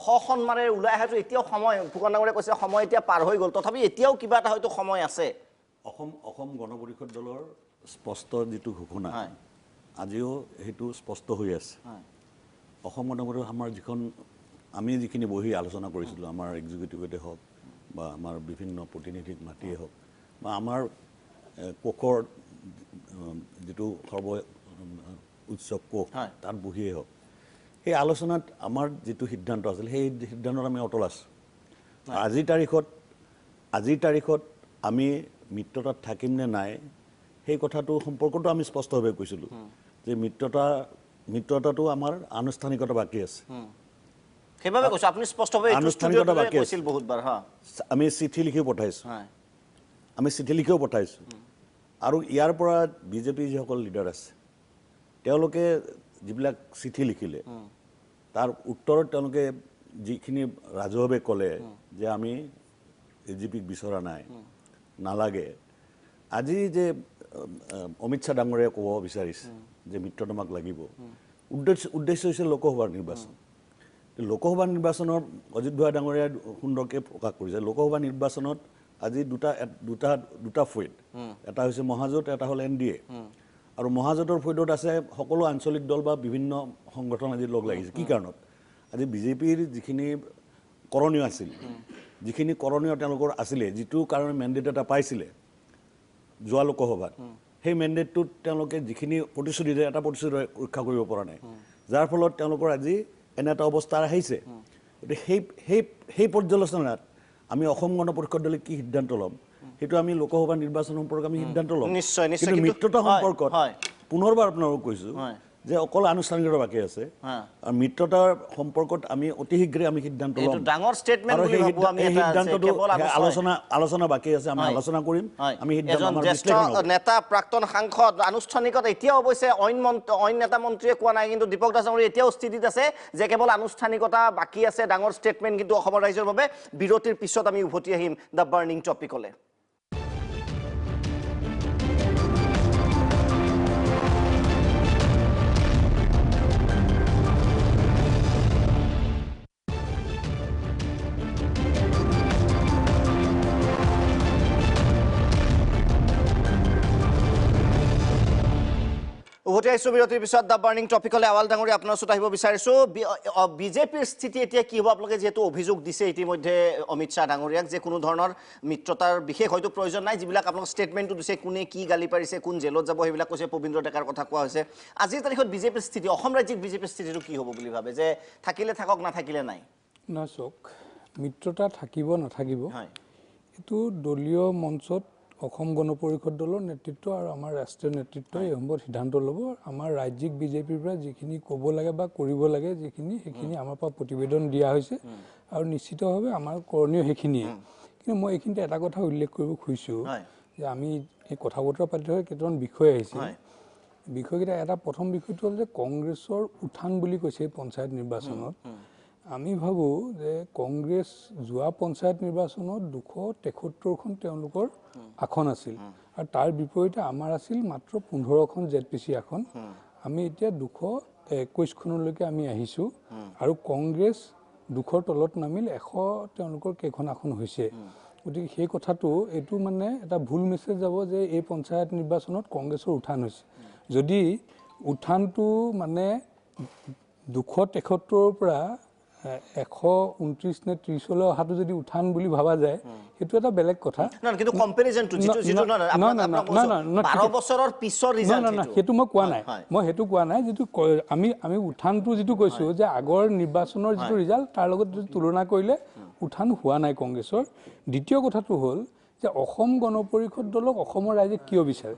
[SPEAKER 1] সসন্মানেৰে ওলাই অহাটো এতিয়াও সময়, ফুকন ডাঙৰীয়াই কৈছে সময় এতিয়া পাৰ হৈ গ'ল, তথাপি এতিয়াও কিবা এটা হয়তো সময় আছে।
[SPEAKER 3] অসম গণ পৰিষদ দলৰ স্পষ্ট যিটো ঘোষণা, আজিও সেইটো স্পষ্ট হৈ আছে। অসম গণ পৰিষদ আমাৰ আমি যিখিনি বহি আলোচনা কৰিছিলোঁ, আমাৰ এক্সিকিউটিভতে হওক বা আমাৰ বিভিন্ন প্ৰতিনিধিক মাতিয়ে হওক বা আমাৰ কোষৰ যিটো উৎসৱ কোষ তাত বহিয়ে হওক, সেই আলোচনাত আমাৰ যিটো সিদ্ধান্ত আছিল সেই সিদ্ধান্তত আমি অটল আছোঁ। আজিৰ তাৰিখত আমি মিত্ৰতাত থাকিম নে নাই সেই কথাটো সম্পৰ্কতো আমি স্পষ্টভাৱে কৈছিলোঁ যে মিত্ৰতাটো আমাৰ আনুষ্ঠানিকতা বাকী আছে।
[SPEAKER 1] সেইবাবে কৈছোঁ আপুনি স্পষ্টভাৱে
[SPEAKER 3] আনুষ্ঠানিকতা বাকী
[SPEAKER 1] কৈছিল বহুতবাৰ।
[SPEAKER 3] আমি চিঠি লিখিও পঠাইছোঁ। আৰু ইয়াৰ পৰা বিজেপিৰ যিসকল লিডাৰ আছে তেওঁলোকে যিবিলাক চিঠি লিখিলে তাৰ উত্তৰত তেওঁলোকে যিখিনি ৰাজহুৱাভাৱে ক'লে যে আমি এজিপিক বিচৰা নাই, নালাগে, আজি যে অমিত শ্বাহ ডাঙৰীয়াই ক'ব বিচাৰিছে যে মিত্ৰত আমাক লাগিব, উদ্দেশ্য হৈছে লোকসভাৰ নিৰ্বাচন। লোকসভা নিৰ্বাচনৰ অজিত ভূঞা ডাঙৰীয়াই সুন্দৰকৈ প্ৰকাশ কৰিছে। লোকসভা নিৰ্বাচনত আজি দুটা ফৈদ, এটা হৈছে মহাজোঁট, এটা হ'ল NDA। আৰু মহাজোঁটৰ ফৈদত আছে সকলো আঞ্চলিক দল বা বিভিন্ন সংগঠন আজি লগ লাগিছে। কি কাৰণত? আজি বিজেপিৰ যিখিনি কৰণীয় আছিল, যিখিনি কৰণীয় তেওঁলোকৰ আছিলে, যিটো কাৰণে মেণ্ডেট এটা পাইছিলে যোৱা লোকসভাত, সেই মেণ্ডেটটোত তেওঁলোকে যিখিনি প্ৰতিশ্ৰুতি দিয়ে এটা প্ৰতিশ্ৰুতি ৰক্ষা কৰিব পৰা নাই, যাৰ ফলত তেওঁলোকৰ আজি এনে এটা অৱস্থা আহিছে। গতিকে সেই পৰ্যালোচনাত আমি অসম গণ পৰিষদ দলে কি সিদ্ধান্ত ল'ম সেইটো আমি লোকসভা নিৰ্বাচন সম্পৰ্কে আমি সিদ্ধান্ত ল'ম। কিন্তু মিত্ৰতা সম্পৰ্কত পুনৰবাৰ আপোনালোকক কৈছোঁ যে অকল আনুষ্ঠানিকতা বাকী আছে, আৰু মিত্ৰতাৰ সম্পৰ্কত আমি অতি শীঘ্ৰে আমি সিদ্ধান্ত ল'ম। আৰু সেই সিদ্ধান্তটো আলোচনা বাকী আছে, আমি আলোচনা কৰিম। আমি
[SPEAKER 1] নেতা প্ৰাক্তন সাংসদ আনুষ্ঠানিকতা এতিয়াও অৱশ্যে অইন নেতা মন্ত্ৰীয়ে কোৱা নাই, কিন্তু দীপক দাস ডাঙৰীয়া এতিয়াও স্থিতিত আছে যে কেৱল আনুষ্ঠানিকতা বাকী আছে, ডাঙৰ ষ্টেটমেণ্ট কিন্তু অসমৰ ৰাইজৰ বাবে। বিৰতিৰ পিছত আমি উভতি আহিম দ্য বাৰ্নিং টপিকলৈ। উভতি আহিছোঁ বিৰতিৰ পিছত দ্য বাৰ্নিং টপিকলৈ। আৱাল ডাঙৰীয়া আপোনাৰ ওচৰত আহিব বিচাৰিছোঁ। বিজেপিৰ স্থিতি এতিয়া কি হ'ব? আপোনালোকে যিহেতু অভিযোগ দিছে ইতিমধ্যে অমিত শ্বাহ ডাঙৰীয়াক যে কোনো ধৰণৰ মিত্ৰতাৰ বিশেষ হয়তো প্ৰয়োজন নাই, যিবিলাক আপোনালোক ষ্টেটমেণ্টটো দিছে, কোনে কি গালি পাৰিছে, কোন জেলত যাব, সেইবিলাক কৈছে। পবিত্ৰ ডেকাৰ কথা কোৱা হৈছে। আজিৰ তাৰিখত বিজেপিৰ স্থিতি, অসম ৰাজ্যিক বিজেপিৰ স্থিতিটো কি হ'ব বুলি ভাবে? যে থাকিলে থাকক, নাথাকিলে নাই?
[SPEAKER 4] না চাওক, মিত্ৰতা থাকিব নাথাকিব এইটো দলীয় মঞ্চত অসম গণ পৰিষদ দলৰ নেতৃত্ব আৰু আমাৰ ৰাষ্ট্ৰীয় নেতৃত্বই এই সম্পৰ্কত সিদ্ধান্ত ল'ব। আমাৰ ৰাজ্যিক বিজেপিৰ পৰা যিখিনি ক'ব লাগে বা কৰিব লাগে সেইখিনি আমাৰ পৰা প্ৰতিবেদন দিয়া হৈছে, আৰু নিশ্চিতভাৱে আমাৰ কৰণীয় সেইখিনিয়ে। কিন্তু মই এইখিনিতে এটা কথা উল্লেখ কৰিব খুজিছোঁ যে আমি এই কথা বতৰা পাতি থকা কেইটামান বিষয় আহিছে। বিষয়কেইটা এটা প্ৰথম বিষয়টো হ'ল যে কংগ্ৰেছৰ উত্থান বুলি কৈছে এই পঞ্চায়ত নিৰ্বাচনত। আমি ভাবোঁ যে কংগ্ৰেছ যোৱা পঞ্চায়ত নিৰ্বাচনত 273খন তেওঁলোকৰ আসন আছিল, আৰু তাৰ বিপৰীতে আমাৰ আছিল মাত্ৰ 15খন ZPC আসন। আমি এতিয়া 221খনলৈকে আমি আহিছোঁ, আৰু কংগ্ৰেছ 200ৰ তলত নামিল, 100 তেওঁলোকৰ কেইখন আসন হৈছে। গতিকে সেই কথাটো এইটো মানে এটা ভুল মেছেজ যাব যে এই পঞ্চায়ত নিৰ্বাচনত কংগ্ৰেছৰ উত্থান হৈছে। যদি উত্থানটো মানে 273ৰ পৰা 129 নে 30লৈ অহাটো যদি উত্থান বুলি ভাবা যায়, সেইটো এটা বেলেগ কথা।
[SPEAKER 1] কিন্তু কম্পেৰিজনটো
[SPEAKER 4] সেইটো মই কোৱা নাই, সেইটো কোৱা নাই। যিটো আমি উত্থানটো যিটো কৈছোঁ যে আগৰ নিৰ্বাচনৰ যিটো ৰিজাল্ট তাৰ লগত যদি তুলনা কৰিলে উত্থান হোৱা নাই কংগ্ৰেছৰ। দ্বিতীয় কথাটো হ'ল যে অসম গণ পৰিষদ দলক অসমৰ ৰাইজে কিয় বিচাৰে?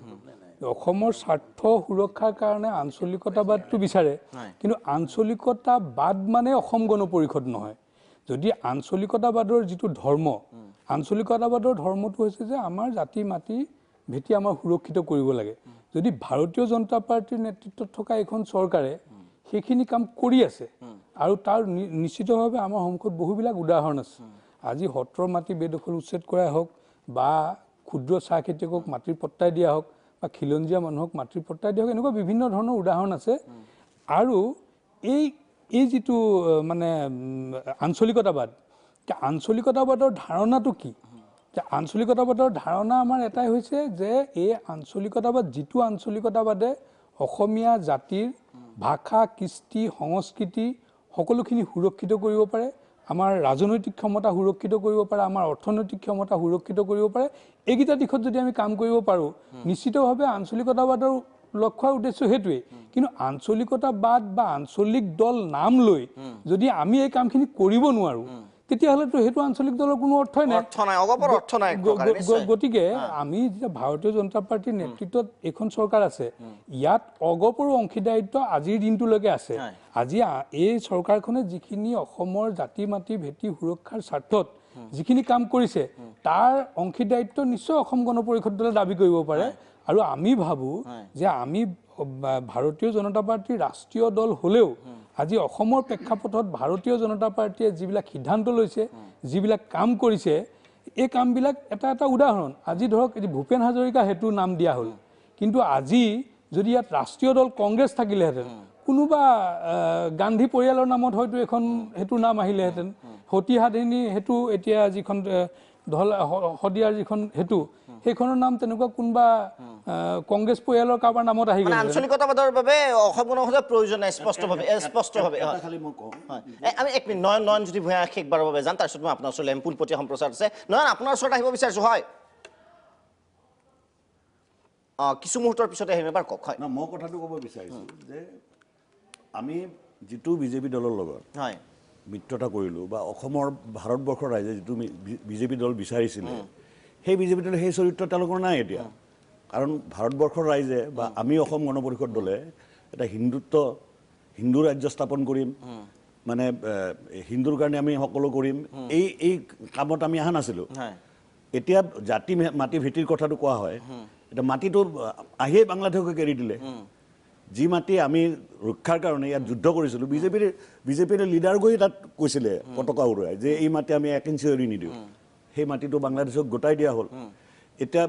[SPEAKER 4] অসমৰ স্বাৰ্থ সুৰক্ষাৰ কাৰণে আঞ্চলিকতাবাদটো বিচাৰে, কিন্তু আঞ্চলিকতাবাদ মানে অসম গণ পৰিষদ নহয়। যদি আঞ্চলিকতাবাদৰ যিটো ধৰ্ম, আঞ্চলিকতাবাদৰ ধৰ্মটো হৈছে যে আমাৰ জাতি মাটি ভেটি আমাৰ সুৰক্ষিত কৰিব লাগে। যদি ভাৰতীয় জনতা পাৰ্টীৰ নেতৃত্বত থকা এখন চৰকাৰে সেইখিনি কাম কৰি আছে, আৰু তাৰ নিশ্চিতভাৱে আমাৰ সন্মুখত বহুবিলাক উদাহৰণ আছে। আজি সত্ৰৰ মাটি বেদখল উচ্ছেদ কৰাই হওক, বা ক্ষুদ্ৰ চাহ খেতিয়কক মাটিৰ পট্টাই দিয়া হওক, বা খিলঞ্জীয়া মানুহক মাটিৰ পট্টাই দিয়া হওক, এনেকুৱা বিভিন্ন ধৰণৰ উদাহৰণ আছে। আৰু এই যিটো মানে আঞ্চলিকতাবাদ, আঞ্চলিকতাবাদৰ ধাৰণাটো কি? যে আঞ্চলিকতাবাদৰ ধাৰণা আমাৰ এটাই হৈছে যে এই আঞ্চলিকতাবাদ, যিটো আঞ্চলিকতাবাদে অসমীয়া জাতিৰ ভাষা, কৃষ্টি, সংস্কৃতি সকলোখিনি সুৰক্ষিত কৰিব পাৰে, আমাৰ ৰাজনৈতিক ক্ষমতা সুৰক্ষিত কৰিব পাৰে, আমাৰ অৰ্থনৈতিক ক্ষমতা সুৰক্ষিত কৰিব পাৰে, এইকেইটা দিশত যদি আমি কাম কৰিব পাৰোঁ, নিশ্চিতভাৱে আঞ্চলিকতাবাদৰ লক্ষ্য আৰু উদ্দেশ্য সেইটোৱেই। কিন্তু আঞ্চলিকতাবাদ বা আঞ্চলিক দল নাম লৈ যদি আমি এই কামখিনি কৰিব নোৱাৰোঁ, তেতিয়াহ'লেতো সেইটো আঞ্চলিক দলৰ কোনো অৰ্থই নাই। গতিকে আমি যেতিয়া ভাৰতীয় জনতা পাৰ্টীৰ নেতৃত্বত এইখন চৰকাৰ আছে, ইয়াত অগপৰো অংশীদাৰিত্ব আজিৰ দিনটোলৈকে আছে। আজি এই চৰকাৰখনে যিখিনি অসমৰ জাতি মাটি ভেটি সুৰক্ষাৰ স্বাৰ্থত যিখিনি কাম কৰিছে, তাৰ অংশীদাৰিত্ব নিশ্চয় অসম গণ পৰিষদ দলে দাবী কৰিব পাৰে। আৰু আমি ভাবোঁ যে আমি ভাৰতীয় জনতা পাৰ্টীৰ ৰাষ্ট্ৰীয় দল হ'লেও আজি অসমৰ প্ৰেক্ষাপটত ভাৰতীয় জনতা পাৰ্টীয়ে যিবিলাক সিদ্ধান্ত লৈছে, যিবিলাক কাম কৰিছে, এই কামবিলাক এটা এটা উদাহৰণ আজি ধৰক এই ভূপেন হাজৰিকা হেতু নাম দিয়া হ'ল কিন্তু আজি যদি ইয়াত ৰাষ্ট্ৰীয় দল কংগ্ৰেছ থাকিলেহেঁতেন কোনোবা গান্ধী পৰিয়ালৰ নামত হয়তো এখন হেতু নাম আহিলেহেঁতেন সতীসাধিনী হেতু এতিয়া যিখন শদিয়াৰ যিখন হেতু সেইখনৰ নাম তেনেকুৱা কোনোবা কংগ্ৰেছ পৰিয়ালৰ কাৰোবাৰ নামত আহি গ'ল
[SPEAKER 1] আঞ্চলিকতাবাদৰ বাবে অসম গণ পৰিষদৰ প্ৰয়োজন নাই স্পষ্টভাৱে
[SPEAKER 3] খালি মই কওঁ
[SPEAKER 1] আমি এক মিনিট নয়নজ্যোতি ভূঞা শেষবাৰৰ বাবে যাম তাৰপিছত মই আপোনাৰ ওচৰলৈ পোনপটীয়া সম্প্ৰচাৰ আছে নয়ন আপোনাৰ ওচৰত আহিব বিচাৰিছোঁ হয় কিছু মুহূৰ্তৰ পিছতে আহিম এবাৰ কওক হয়
[SPEAKER 3] না মই কথাটো ক'ব বিচাৰিছোঁ যে আমি যিটো বিজেপি দলৰ লগত
[SPEAKER 1] হয়
[SPEAKER 3] মিত্ৰতা কৰিলোঁ বা অসমৰ ভাৰতবৰ্ষৰ ৰাইজে যিটো বিজেপি দল বিচাৰিছিলে সেই বিজেপি দলে সেই চৰিত্ৰ তেওঁলোকৰ নাই এতিয়া কাৰণ ভাৰতবৰ্ষৰ ৰাইজে বা আমি অসম গণ পৰিষদ দলে এটা হিন্দু ৰাজ্য স্থাপন কৰিম মানে হিন্দুৰ কাৰণে আমি সকলো কৰিম এই কামত আমি অহা নাছিলোঁ এতিয়া জাতি মাটি ভেটিৰ কথাটো কোৱা হয় এতিয়া মাটিটো আহিয়ে বাংলাদেশকে এৰি দিলে যি মাটি আমি ৰক্ষাৰ কাৰণে ইয়াত যুদ্ধ কৰিছিলোঁ বিজেপিৰ লিডাৰ গৈ তাত কৈছিলে পতাকা উৰুৱাই যে এই মাটি আমি 1 ইঞ্চি এৰি নিদিওঁ সেই মাটিটো বাংলাদেশক গোটাই দিয়া হ'ল এতিয়া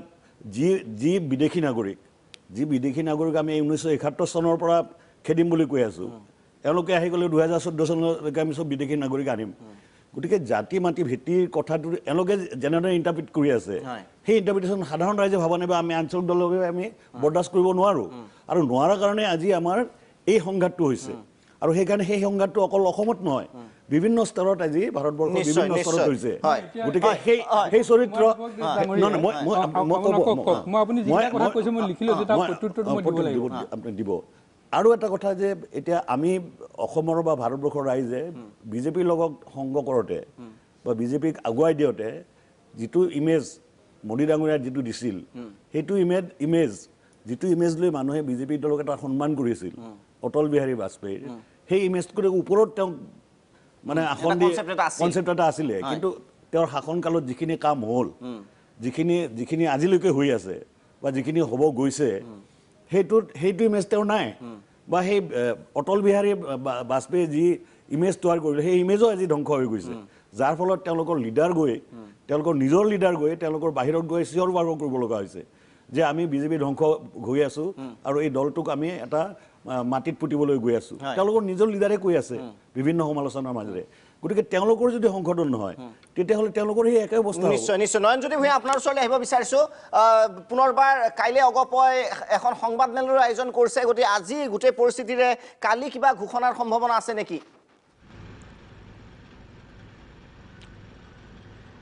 [SPEAKER 3] যি বিদেশী নাগৰিক আমি 1971 চনৰ পৰা খেদিম বুলি কৈ আছোঁ এওঁলোকে আহি গ'লে 2014 চনলৈকে আমি চব বিদেশী নাগৰিক আনিম গতিকে জাতি মাটি ভেটিৰ কথাটো এওঁলোকে যেনেদৰে ইণ্টাৰপ্ৰিট কৰি আছে সেই ইণ্টাৰপ্ৰিটেশ্যন সাধাৰণ ৰাইজে ভাবা নাই বা আমি আঞ্চলিক দলৰ বাবে আমি বৰদাস্ত কৰিব নোৱাৰোঁ আৰু নোৱাৰাৰ কাৰণে আজি আমাৰ এই সংঘাতটো হৈছে আৰু সেইকাৰণে সেই সংঘাতটো অকল অসমত নহয় বিভিন্ন স্তৰত আজি ভাৰতবৰ্ষৰ বিভিন্ন স্তৰত হৈছে গতিকে সেই চৰিত্ৰ আপুনি দিব আৰু এটা কথা যে এতিয়া আমি অসমৰ বা ভাৰতবৰ্ষৰ ৰাইজে বিজেপিৰ লগত সংগ কৰোঁতে বা বিজেপিক আগুৱাই দিওঁতে যিটো ইমেজ মোদী ডাঙৰীয়াৰ যিটো দিছিল সেইটো যিটো ইমেজ লৈ মানুহে বিজেপি দলক এটা সন্মান কৰিছিল অটল বিহাৰী বাজপেয়ীৰ সেই ইমেজটোৰ ওপৰত তেওঁ মানে আসন দি কনচেপ্ট এটা আছিলে কিন্তু তেওঁৰ শাসনকালত যিখিনি কাম হ'ল যিখিনি আজিলৈকে হৈ আছে বা যিখিনি হ'ব গৈছে সেইটো ইমেজ তেওঁৰ নাই বা সেই অটল বিহাৰী বাজপেয়ীয়ে যি ইমেজ তৈয়াৰ কৰিলে সেই ইমেজো আজি ধ্বংস হৈ গৈছে যাৰ ফলত তেওঁলোকৰ নিজৰ লিডাৰ গৈ তেওঁলোকৰ বাহিৰত গৈ চিঞৰ বাখৰ কৰিব লগা হৈছে যে আমি বিজেপি ধ্বংস হৈ আছোঁ আৰু এই দলটোক আমি এটা মাটিত পুতিবলৈ গৈ আছোঁ তেওঁলোকৰ নিজৰ লিডাৰে কৈ আছে বিভিন্ন সমালোচনাৰ মাজেৰে গতিকে তেওঁলোকৰ যদি সংশোধন নহয় তেতিয়াহ'লে তেওঁলোকৰ সেই একে অৱস্থা
[SPEAKER 1] নিশ্চয় নয়নজ্যোতি ভূঞা আপোনাৰ ওচৰলৈ আহিব বিচাৰিছোঁ পুনৰবাৰ কাইলৈ অগপই এখন সংবাদমেলৰ আয়োজন কৰিছে গতিকে আজি গোটেই পৰিস্থিতিৰে কালি কিবা ঘোষণাৰ সম্ভাৱনা আছে নেকি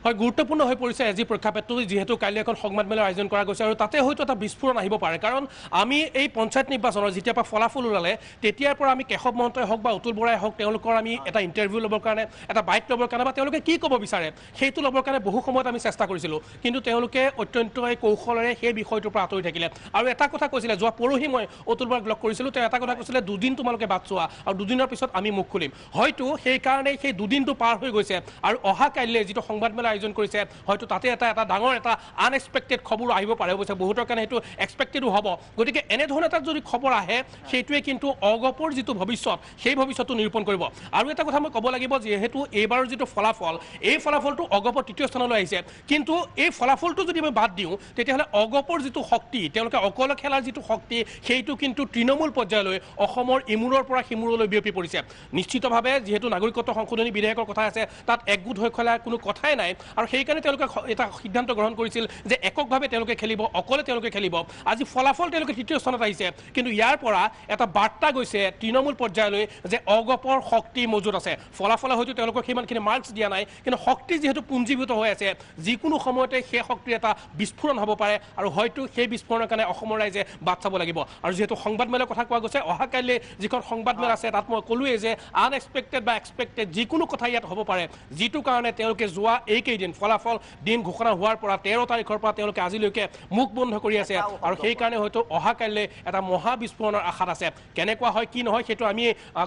[SPEAKER 7] হয় গুৰুত্বপূৰ্ণ হৈ পৰিছে আজি প্ৰেক্ষাপটটো যিহেতু কাইলৈ এখন সংবাদমেলৰ আয়োজন কৰা গৈছে আৰু তাতে হয়তো এটা বিস্ফোৰণ আহিব পাৰে কাৰণ আমি এই পঞ্চায়ত নিৰ্বাচনৰ যেতিয়াৰ পৰা ফলাফল ওলালে তেতিয়াৰ পৰা আমি কেশৱ মহন্তই হওক বা অতুল বৰাই হওক তেওঁলোকৰ আমি এটা ইণ্টাৰভিউ ল'বৰ কাৰণে এটা বাইট ল'বৰ কাৰণে বা তেওঁলোকে কি ক'ব বিচাৰে সেইটো ল'বৰ কাৰণে বহু সময়ত আমি চেষ্টা কৰিছিলোঁ কিন্তু তেওঁলোকে অত্যন্ত কৌশলেৰে সেই বিষয়টোৰ পৰা আঁতৰি থাকিলে আৰু এটা কথা কৈছিলে যোৱা পৰহি মই অতুল বৰাক লগ কৰিছিলোঁ তেওঁ এটা কথা কৈছিলে 2 দিন তোমালোকে বাট চোৱা আৰু 2 দিনৰ পিছত আমি মুখ খুলিম হয়তো সেইকাৰণে সেই 2 দিনটো পাৰ হৈ গৈছে আৰু অহা কাইলৈ যিটো সংবাদমেল আয়োজন কৰিছে হয়তো তাতে এটা ডাঙৰ এটা আনএক্সপেক্টেড খবৰ আহিব পাৰে অৱশ্যে বহুতৰ কাৰণে সেইটো এক্সপেক্টেডো হ'ব গতিকে এনেধৰণৰ এটা যদি খবৰ আহে সেইটোৱে কিন্তু অগপৰ যিটো ভৱিষ্যত সেই ভৱিষ্যতটো নিৰূপণ কৰিব আৰু এটা কথা মই ক'ব লাগিব যিহেতু এইবাৰৰ যিটো ফলাফল এই ফলাফলটো অগপৰ 3য় স্থানলৈ আহিছে কিন্তু এই ফলাফলটো যদি আমি বাদ দিওঁ তেতিয়াহ'লে অগপৰ যিটো শক্তি তেওঁলোকে অকলে খেলাৰ যিটো শক্তি সেইটো কিন্তু তৃণমূল পৰ্যায়লৈ অসমৰ ইমূৰৰ পৰা সিমূৰলৈ বিয়পি পৰিছে নিশ্চিতভাৱে যিহেতু নাগৰিকত্ব সংশোধনী বিধেয়কৰ কথা আছে তাত একগোট হৈ খেলাৰ কোনো কথাই নাই আৰু সেইকাৰণে তেওঁলোকে এটা সিদ্ধান্ত গ্ৰহণ কৰিছিল যে এককভাৱে তেওঁলোকে খেলিব অকলে তেওঁলোকে খেলিব আজি ফলাফল তেওঁলোকে 3য় স্থানত আহিছে কিন্তু ইয়াৰ পৰা এটা বাৰ্তা গৈছে তৃণমূল পৰ্যায়লৈ যে অগপৰ শক্তি মজুত আছে ফলাফলে হয়তো তেওঁলোকক সিমানখিনি মাৰ্কছ দিয়া নাই কিন্তু শক্তি যিহেতু পুঞ্জীভূত হৈ আছে যিকোনো সময়তে সেই শক্তিৰ এটা বিস্ফোৰণ হ'ব পাৰে আৰু হয়তো সেই বিস্ফোৰণৰ কাৰণে অসমৰ ৰাইজে বাট চাব লাগিব আৰু যিহেতু সংবাদমেলৰ কথা কোৱা গৈছে অহাকাইলৈ যিখন সংবাদমেল আছে তাত মই ক'লোৱেই যে আনএক্সপেক্টেড বা এক্সপেক্টেড যিকোনো কথা ইয়াত হ'ব পাৰে যিটো কাৰণে তেওঁলোকে যোৱা এইকেইদিন ফলাফল দিন ঘোষণা হোৱাৰ পৰা 13 তাৰিখৰ পৰা তেওঁলোকে আজিলৈকে মুখ বন্ধ কৰি আছে আৰু সেইকাৰণে হয়তো অহাকাইলৈ এটা মহা বিস্ফোৰণৰ আশাত আছে কেনেকুৱা হয় কি নহয় সেইটো আমি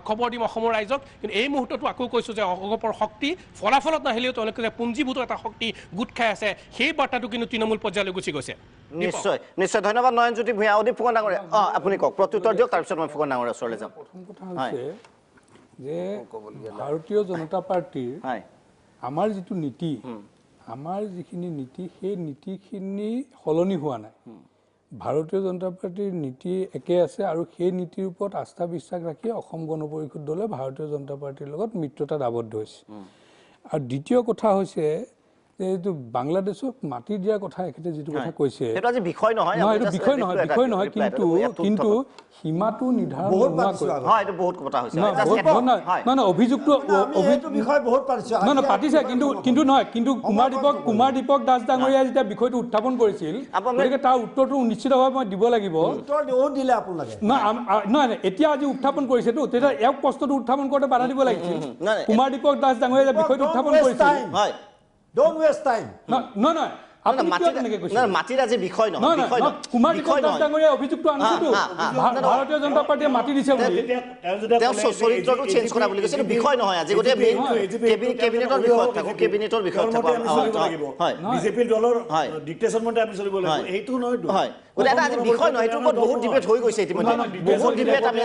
[SPEAKER 7] খবৰ দিম অসমৰ ৰাইজক কিন্তু এই মুহূৰ্তটো আকৌ কৈছোঁ যে অগপৰ শক্তি ফলাফলত নাহিলেও তেওঁলোকে যে পুঞ্জীভূত এটা শক্তি গোট খাই আছে সেই বাৰ্তাটো কিন্তু তৃণমূল পৰ্যায়লৈ গুচি গৈছে
[SPEAKER 1] নিশ্চয় ধন্যবাদ নয়নজ্যোতি ভূঞা অধিক ফুকন ডাঙৰীয়া আপুনি কওক প্ৰত্যুত্তৰ দিয়ক তাৰপিছত মই ফুকন ডাঙৰীয়াৰ ওচৰলৈ যাম
[SPEAKER 4] প্ৰথম কথা হৈছে যে ভাৰতীয় জনতা পাৰ্টিৰ আমাৰ যিটো নীতি আমাৰ যিখিনি নীতি সেই নীতিখিনি সলনি হোৱা নাই ভাৰতীয় জনতা পাৰ্টিৰ নীতি একে আছে আৰু সেই নীতিৰ ওপৰত আস্থা বিশ্বাস ৰাখি অসম গণ পৰিষদ দলে ভাৰতীয় জনতা পাৰ্টিৰ লগত মিত্ৰতাত আবদ্ধ হৈছে আৰু দ্বিতীয় কথা হৈছে যে এইটো বাংলাদেশক মাটি দিয়াৰ কথা এখেতে যিটো কথা কৈছে
[SPEAKER 1] সেইটো আজি বিষয় নহয়
[SPEAKER 4] নহয় এইটো বিষয় নহয় কিন্তু সীমাটো নিৰ্ধাৰণ নোহোৱাকৈ
[SPEAKER 1] হয় এইটো বহুত কথা হৈছে
[SPEAKER 4] নহয় অভিযোগটো নহয় পাতিছে কিন্তু নহয় কিন্তু কুমাৰ দীপক দাস ডাঙৰীয়াই যেতিয়া বিষয়টো উত্থাপন কৰিছিল গতিকে তাৰ উত্তৰটো নিশ্চিতভাৱে মই দিব লাগিব নহয় এতিয়া আজি উত্থাপন কৰিছেতো তেতিয়া এক প্ৰশ্নটো উত্থাপন কৰোঁতে বাধা দিব লাগিছিল কুমাৰ দীপক দাস ডাঙৰীয়াই যে বিষয়টো উত্থাপন কৰিছিল
[SPEAKER 1] হয়
[SPEAKER 6] Don't waste time.
[SPEAKER 4] নহয়
[SPEAKER 1] মাটিৰ আজি বিষয় নহয়
[SPEAKER 4] কুমাৰ দীপক দাস ডাঙৰীয়াই অভিযোগটো আনিছেতো ভাৰতীয় জনতা পাৰ্টিয়ে মাটি দিছে বুলি
[SPEAKER 1] তেওঁ চৰিত্ৰটো চেঞ্জ কৰা বুলি কৈছে বিষয় নহয় আজি গোটেই কেবিনেটৰ বিষয়ত থাকো কেবিনেটৰ বিষয়ত থাকো
[SPEAKER 3] বিজেপিৰ দলৰ ডিক্টেশ্যন মতে আমি চলিব লাগিব এইটো নহয়
[SPEAKER 1] হয় গতিকে এটা আজি বিষয় নহয় এইটোৰ ওপৰত বহুত ডিবেট হৈ গৈছে ইতিমধ্যে বহুত ডিবেট আমি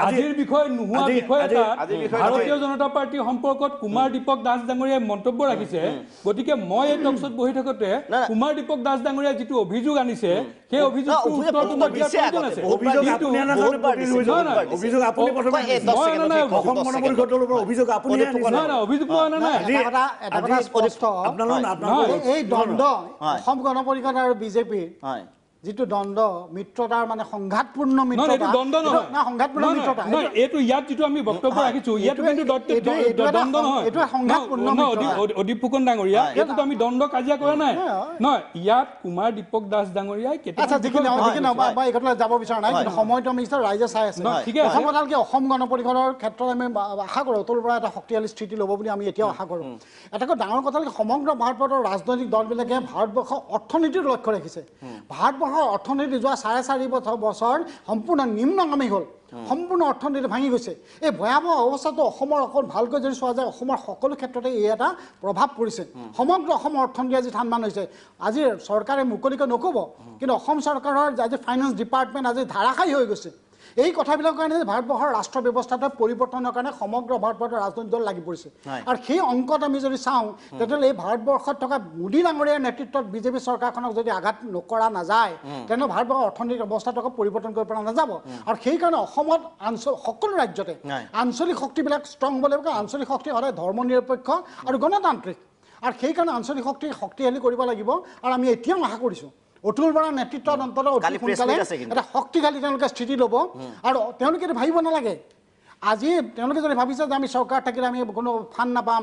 [SPEAKER 4] আজিৰ বিষয় নোহোৱা বিষয় এটা ভাৰতীয় জনতা পাৰ্টি সম্পৰ্কত কুমাৰ দীপক দাস ডাঙৰীয়াই মন্তব্য ৰাখিছে গতিকে মই এই টকছত বহি থাকোঁতে কুমাৰ দীপক দাস ডাঙৰীয়াই যিটো অভিযোগ আনিছে সেই অভিযোগটো উত্তৰটো মই দিয়াৰ প্ৰয়োজন আছে অভিযোগ লোৱা নাই
[SPEAKER 2] এই দ্বন্দ্ব অসম গণ পৰিষদ আৰু বিজেপিৰ যিটো দ্বন্দ্ব মিত্ৰতাৰ মানে সংঘাতপূৰ্ণ মিত্ৰতা সংঘাতপূৰ্ণ মিত্ৰতা
[SPEAKER 4] এইটো ইয়াত যিটো আমি বক্তব্য ৰাখিছো ইয়াতো কিন্তু দ্বন্দ্ব নহয়
[SPEAKER 2] এইটো সংঘাতপূৰ্ণ
[SPEAKER 4] অদীপ ফুকন ডাঙৰীয়া এইটোতো আমি দ্বন্দ্ব কাজিয়া কৰা নাই নহয় ইয়াত কুমাৰ দীপক দাস ডাঙৰীয়াই
[SPEAKER 2] আচ্ছা যিখিনি মই এই কথালৈ যাব বিচৰা নাই কিন্তু সময়টো আমি ৰাইজে চাই আছে প্ৰথম কথা হ'ল কি অসম গণ পৰিষদৰ ক্ষেত্ৰত আমি আশা কৰোঁ অতুল পৰা এটা শক্তিশালী স্থিতি ল'ব বুলি আমি এতিয়াও আশা কৰোঁ এটাকৈ ডাঙৰ কথা হ'ল সমগ্ৰ ভাৰতবৰ্ষৰ ৰাজনৈতিক দলবিলাকে ভাৰতবৰ্ষৰ অৰ্থনীতিৰ লক্ষ্য ৰাখিছে ভাৰতবৰ্ষৰ অৰ্থনীতি যোৱা 4.5 বছৰ সম্পূৰ্ণ নিম্নগামী হ'ল সম্পূৰ্ণ অৰ্থনীতি ভাঙি গৈছে এই ভয়াৱহ অৱস্থাটো অসমৰ অকল ভালকৈ যদি চোৱা যায় অসমৰ সকলো ক্ষেত্ৰতে এই এটা প্ৰভাৱ পৰিছে সমগ্ৰ অসমৰ অৰ্থনীতি আজি ঠান মান হৈছে আজি চৰকাৰে মুকলিকৈ নক'ব কিন্তু অসম চৰকাৰৰ আজি ফাইনেন্স ডিপাৰ্টমেণ্ট আজি ধাৰাসায়ী হৈ গৈছে এই কথাবিলাকৰ কাৰণে ভাৰতবৰ্ষৰ ৰাষ্ট্ৰ ব্যৱস্থাটো পৰিৱৰ্তনৰ কাৰণে সমগ্ৰ ভাৰতবৰ্ষৰ ৰাজনৈতিক দল লাগি পৰিছে আৰু সেই অংকত আমি যদি চাওঁ তেতিয়াহ'লে এই ভাৰতবৰ্ষত থকা মোদী ডাঙৰীয়াৰ নেতৃত্বত বিজেপি চৰকাৰখনক যদি আঘাত নকৰা নাযায় তেনে ভাৰতবৰ্ষৰ অৰ্থনৈতিক অৱস্থাটোক পৰিৱৰ্তন কৰিব পৰা নাযাব আৰু সেইকাৰণে অসমত সকলো ৰাজ্যতে আঞ্চলিক শক্তিবিলাক ষ্ট্ৰং হ'ব লাগিব আঞ্চলিক শক্তি সদায় ধৰ্ম নিৰপেক্ষ আৰু গণতান্ত্ৰিক আৰু সেইকাৰণে আঞ্চলিক শক্তি শক্তিশালী কৰিব লাগিব আৰু আমি এতিয়াও আশা কৰিছোঁ অতুল বৰাৰ নেতৃত্বত অন্তত অতি সোনকালে এটা শক্তিশালী তেওঁলোকে স্থিতি ল'ব আৰু তেওঁলোকে ভাবিব নালাগে আজি তেওঁলোকে যদি ভাবিছে যে আমি চৰকাৰ থাকিলে আমি কোনো ফাণ্ড নাপাম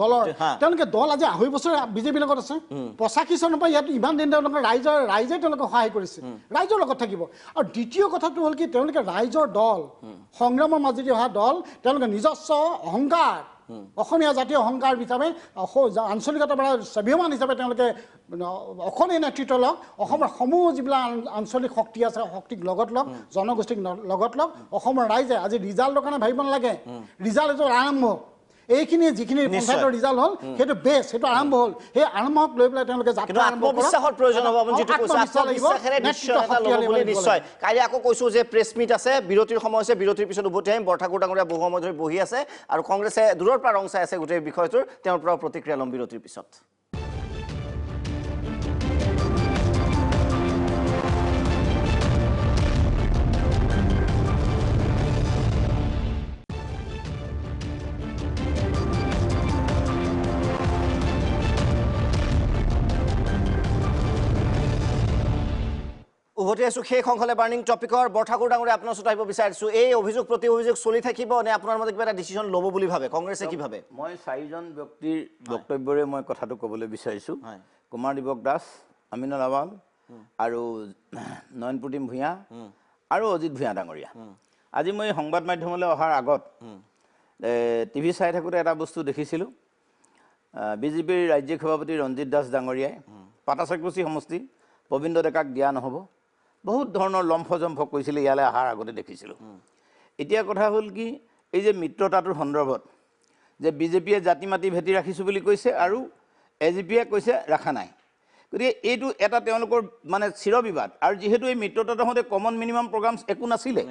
[SPEAKER 2] দলৰ তেওঁলোকে দল আজি 2.5 বছৰ বিজেপিৰ লগত আছে 85 চনৰ পৰা ইয়াত ইমান দিন তেওঁলোকে ৰাইজে তেওঁলোকক সহায় কৰিছে ৰাইজৰ লগত থাকিব আৰু দ্বিতীয় কথাটো হ'ল কি তেওঁলোকে ৰাইজৰ দল সংগ্ৰামৰ মাজেদি অহা দল তেওঁলোকে নিজস্ব অহংকাৰ অসমীয়া জাতীয় অহংকাৰ হিচাপে আঞ্চলিকতাৰ পৰা স্বাভিমান হিচাপে তেওঁলোকে অসমীয়া নেতৃত্ব লওক অসমৰ সমূহ যিবিলাক আঞ্চলিক শক্তি আছে শক্তিক লগত লওক জনগোষ্ঠীক লগত লওক অসমৰ ৰাইজে আজি ৰিজাল্টৰ কাৰণে ভাবিব নালাগে ৰিজাল্ট এইটো আৰম্ভ এইখিনি যিখিনি পঞ্চায়তৰ ৰিজাল্ট হ'ল সেইটো বেছ সেইটো আৰম্ভ হ'ল সেই আৰম্ভক লৈ পেলাই তেওঁলোকে যাত্ৰা আৰম্ভ কৰক
[SPEAKER 1] আত্মবিশ্বাসৰ প্ৰয়োজন হ'ব আপুনি যিটো কৈছে আত্মবিশ্বাসেৰে নিশ্চয় এটা ল'ব বুলি নিশ্চয় কাইলৈ আকৌ কৈছোঁ যে প্ৰেছ মিট আছে বিৰতিৰ সময় হৈছে বিৰতিৰ পিছত উভতি আহিম বৰঠাকুৰ ডাঙৰীয়া বহু সময় ধৰি বহি আছে আৰু কংগ্ৰেছে দূৰৰ পৰা ৰং চাই আছে গোটেই বিষয়টোৰ তেওঁৰ পৰা প্ৰতিক্ৰিয়া ল'ম বিৰতিৰ পিছত উভতি আছোঁ শেষ অংশলে বাৰ্ণিং টপিকৰ বৰঠাকুৰ ডাঙৰীয়া আপোনাৰ ওচৰত আহিব বিচাৰিছোঁ এই অভিযোগ প্ৰতি অভিযোগ চলি থাকিব নে আপোনাৰ মতে কিবা এটা ডিচিশ্যন ল'ব বুলি ভাবে কংগ্ৰেছে কি ভাবে
[SPEAKER 5] মই 4জন ব্যক্তিৰ বক্তব্যৰে মই কথাটো ক'বলৈ বিচাৰিছোঁ কুমাৰ দীপক দাস আমিনুল আৱাল আৰু নয়ন প্ৰতিম ভূঞা আৰু অজিত ভূঞা ডাঙৰীয়া আজি মই সংবাদ মাধ্যমলৈ অহাৰ আগত টিভি চাই থাকোঁতে এটা বস্তু দেখিছিলোঁ বিজেপিৰ ৰাজ্যিক সভাপতি ৰঞ্জিত দাস ডাঙৰীয়াই পাটাচাকুচি সমষ্টি প্ৰবীন্দ্ৰ ডেকাক দিয়া নহ'ব বহুত ধৰণৰ লম্ফজম্ফ কৈছিলে ইয়ালৈ অহাৰ আগতে দেখিছিলোঁ এতিয়া কথা হ'ল কি এই যে মিত্ৰতাটোৰ সন্দৰ্ভত যে বিজেপিয়ে জাতি মাতি ভেটি ৰাখিছোঁ বুলি কৈছে আৰু এজিপিয়ে কৈছে ৰাখা নাই গতিকে এইটো এটা তেওঁলোকৰ মানে চিৰবিবাদ আৰু যিহেতু এই মিত্ৰতাৰ মতে কমন মিনিমাম প্ৰগ্ৰামছ একো নাছিলে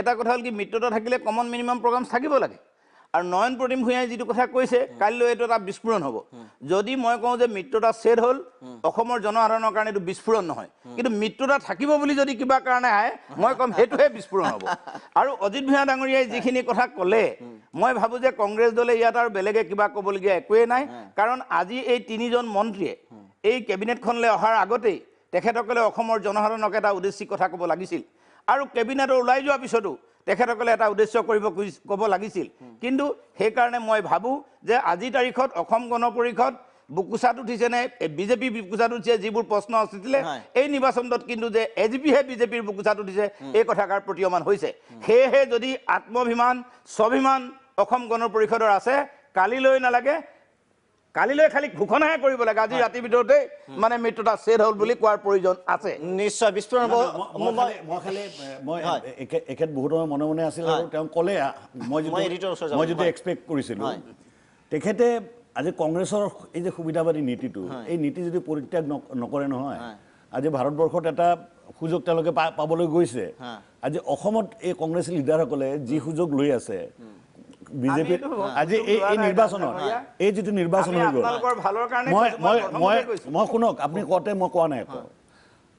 [SPEAKER 5] এটা কথা হ'ল কি মিত্ৰতা থাকিলে কমন মিনিমাম প্ৰগ্ৰামছ থাকিব লাগে আৰু নয়ন প্ৰতিম ভূঞাই যিটো কথা কৈছে কাইলৈ এইটো এটা বিস্ফোৰণ হ'ব যদি মই কওঁ যে মিত্ৰতা ছেদ হ'ল অসমৰ জনসাধাৰণৰ কাৰণে এইটো বিস্ফোৰণ নহয় কিন্তু মিত্ৰতা থাকিব বুলি যদি কিবা কাৰণে আহে মই ক'ম সেইটোহে বিস্ফোৰণ হ'ব আৰু অজিত ভূঞা ডাঙৰীয়াই যিখিনি কথা ক'লে মই ভাবোঁ যে কংগ্ৰেছ দলে ইয়াত আৰু বেলেগে কিবা ক'বলগীয়া একোৱেই নাই কাৰণ আজি এই 3জন মন্ত্ৰীয়ে এই কেবিনেটখনলৈ অহাৰ আগতেই তেখেতসকলে অসমৰ জনসাধাৰণক এটা উদ্দেশ্যিক কথা ক'ব লাগিছিল আৰু কেবিনেটৰ ওলাই যোৱাৰ পিছতো তেখেতসকলে এটা উদ্দেশ্য ক'ব লাগিছিল কিন্তু সেইকাৰণে মই ভাবোঁ যে আজিৰ তাৰিখত অসম গণ পৰিষদ বুকুচাত উঠিছে নে বিজেপি বুকুচাত উঠিছে যিবোৰ প্ৰশ্ন আছিলে এই নিৰ্বাচনত কিন্তু যে এজিপিহে বিজেপিৰ বুকুচাত উঠিছে এই কথাষাৰ প্ৰতীয়মান হৈছে সেয়েহে যদি আত্মভিমান স্বাভিমান অসম গণ পৰিষদৰ আছে কালিলৈ নালাগে কালিলৈ খালি ঘোষণাহে কৰিব লাগে আজি ৰাতিৰ ভিতৰতে মানে মিত্ৰতা ছেদ হ'ল বুলি কোৱাৰ প্ৰয়োজন আছে
[SPEAKER 1] নিশ্চয় বিস্ফোৰণ হ'ব
[SPEAKER 3] মই এখেত বহুত মনে মনে আছিল আৰু তেওঁ ক'লে মই যিটো এক্সপেক্ট কৰিছিলোঁ তেখেতে আজি কংগ্ৰেছৰ এই যে সুবিধাবাদী নীতিটো এই নীতি যদি পৰিত্যাগ নকৰে নহয় আজি ভাৰতবৰ্ষত এটা সুযোগ তেওঁলোকে পাবলৈ গৈছে আজি অসমত এই কংগ্ৰেছী লিডাৰসকলে যি সুযোগ লৈ আছে বিজেপি আজি এই নিৰ্বাচনত এই যিটো নিৰ্বাচন হৈ গ'ল মই শুনক আপুনি কওঁতে মই কোৱা নাই আকৌ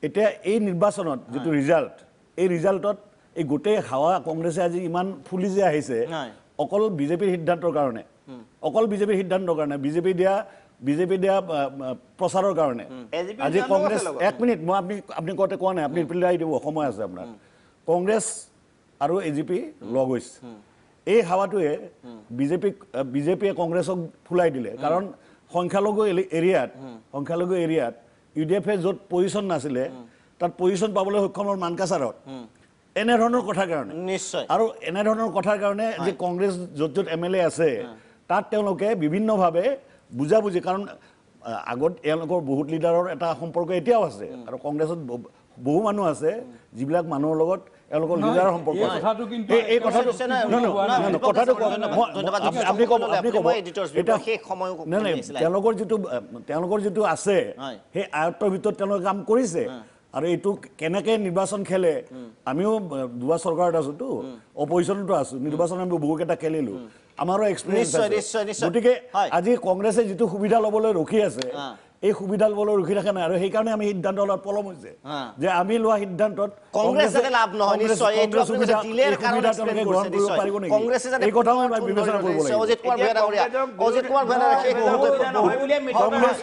[SPEAKER 3] এতিয়া এই নিৰ্বাচনত যিটো ৰিজাল্ট এই ৰিজাল্টত এই গোটেই হাৱা কংগ্ৰেছে আজি ইমান ফুলি যে আহিছে অকল বিজেপিৰ সিদ্ধান্তৰ কাৰণে বিজেপি দিয়া প্ৰচাৰৰ কাৰণে আজি কংগ্ৰেছ 1 মিনিট মই আপুনি কওঁতে কোৱা নাই আপুনি ৰিপ্লাই দিব সময় আছে আপোনাৰ কংগ্ৰেছ আৰু এজিপি লগ হৈছে এই হাৱাটোৱে বিজেপিয়ে কংগ্ৰেছক ফুলাই দিলে কাৰণ সংখ্যালঘু এৰিয়াত ইউডিএফে য'ত পজিশ্যন নাছিলে তাত পজিশ্যন পাবলৈ সক্ষম হ'ল মানকাছাৰত এনেধৰণৰ কথাৰ কাৰণে
[SPEAKER 1] নিশ্চয়
[SPEAKER 3] আৰু এনেধৰণৰ কথাৰ কাৰণে যে কংগ্ৰেছ য'ত MLA আছে তাত তেওঁলোকে বিভিন্নভাৱে বুজাবুজি কাৰণ আগত এওঁলোকৰ বহুত লিডাৰৰ এটা সম্পৰ্ক এতিয়াও আছে আৰু কংগ্ৰেছত বহু মানুহ আছে যিবিলাক মানুহৰ লগত এওঁলোকৰ লিডাৰৰ সম্পৰ্ক আছে এই কথাটো তেওঁলোকৰ যিটো আছে সেই আয়ত্তৰ ভিতৰত তেওঁলোকে কাম কৰিছে আৰু এইটো কেনেকৈ নিৰ্বাচন খেলে আমিও দুৱা চৰকাৰত আছোতো অপজিশ্যনতো আছো নিৰ্বাচন আমি বহুকেইটা খেলিলোঁ আমাৰো এক্সপিৰিয়েঞ্চ আছে গতিকে আজি কংগ্ৰেছে যিটো সুবিধা ল'বলৈ ৰখি আছে এই সুবিধা ল'বলৈ ৰখি থাকে নাই আৰু সেইকাৰণে আমি সিদ্ধান্ত লোৱাত পলম হৈছে যে আমি লোৱা সিদ্ধান্তত
[SPEAKER 1] কংগ্ৰেছে লাভ নহয় নিশ্চয় এইটো আপুনি দিলেৰ কাৰণে এক্সপ্লেইন কৰিছে নিশ্চয় কংগ্ৰেছে যাতে
[SPEAKER 3] এই কথাও আমি বিবেচনা কৰিব লাগিব
[SPEAKER 1] অজিত কুমাৰ ভূঞা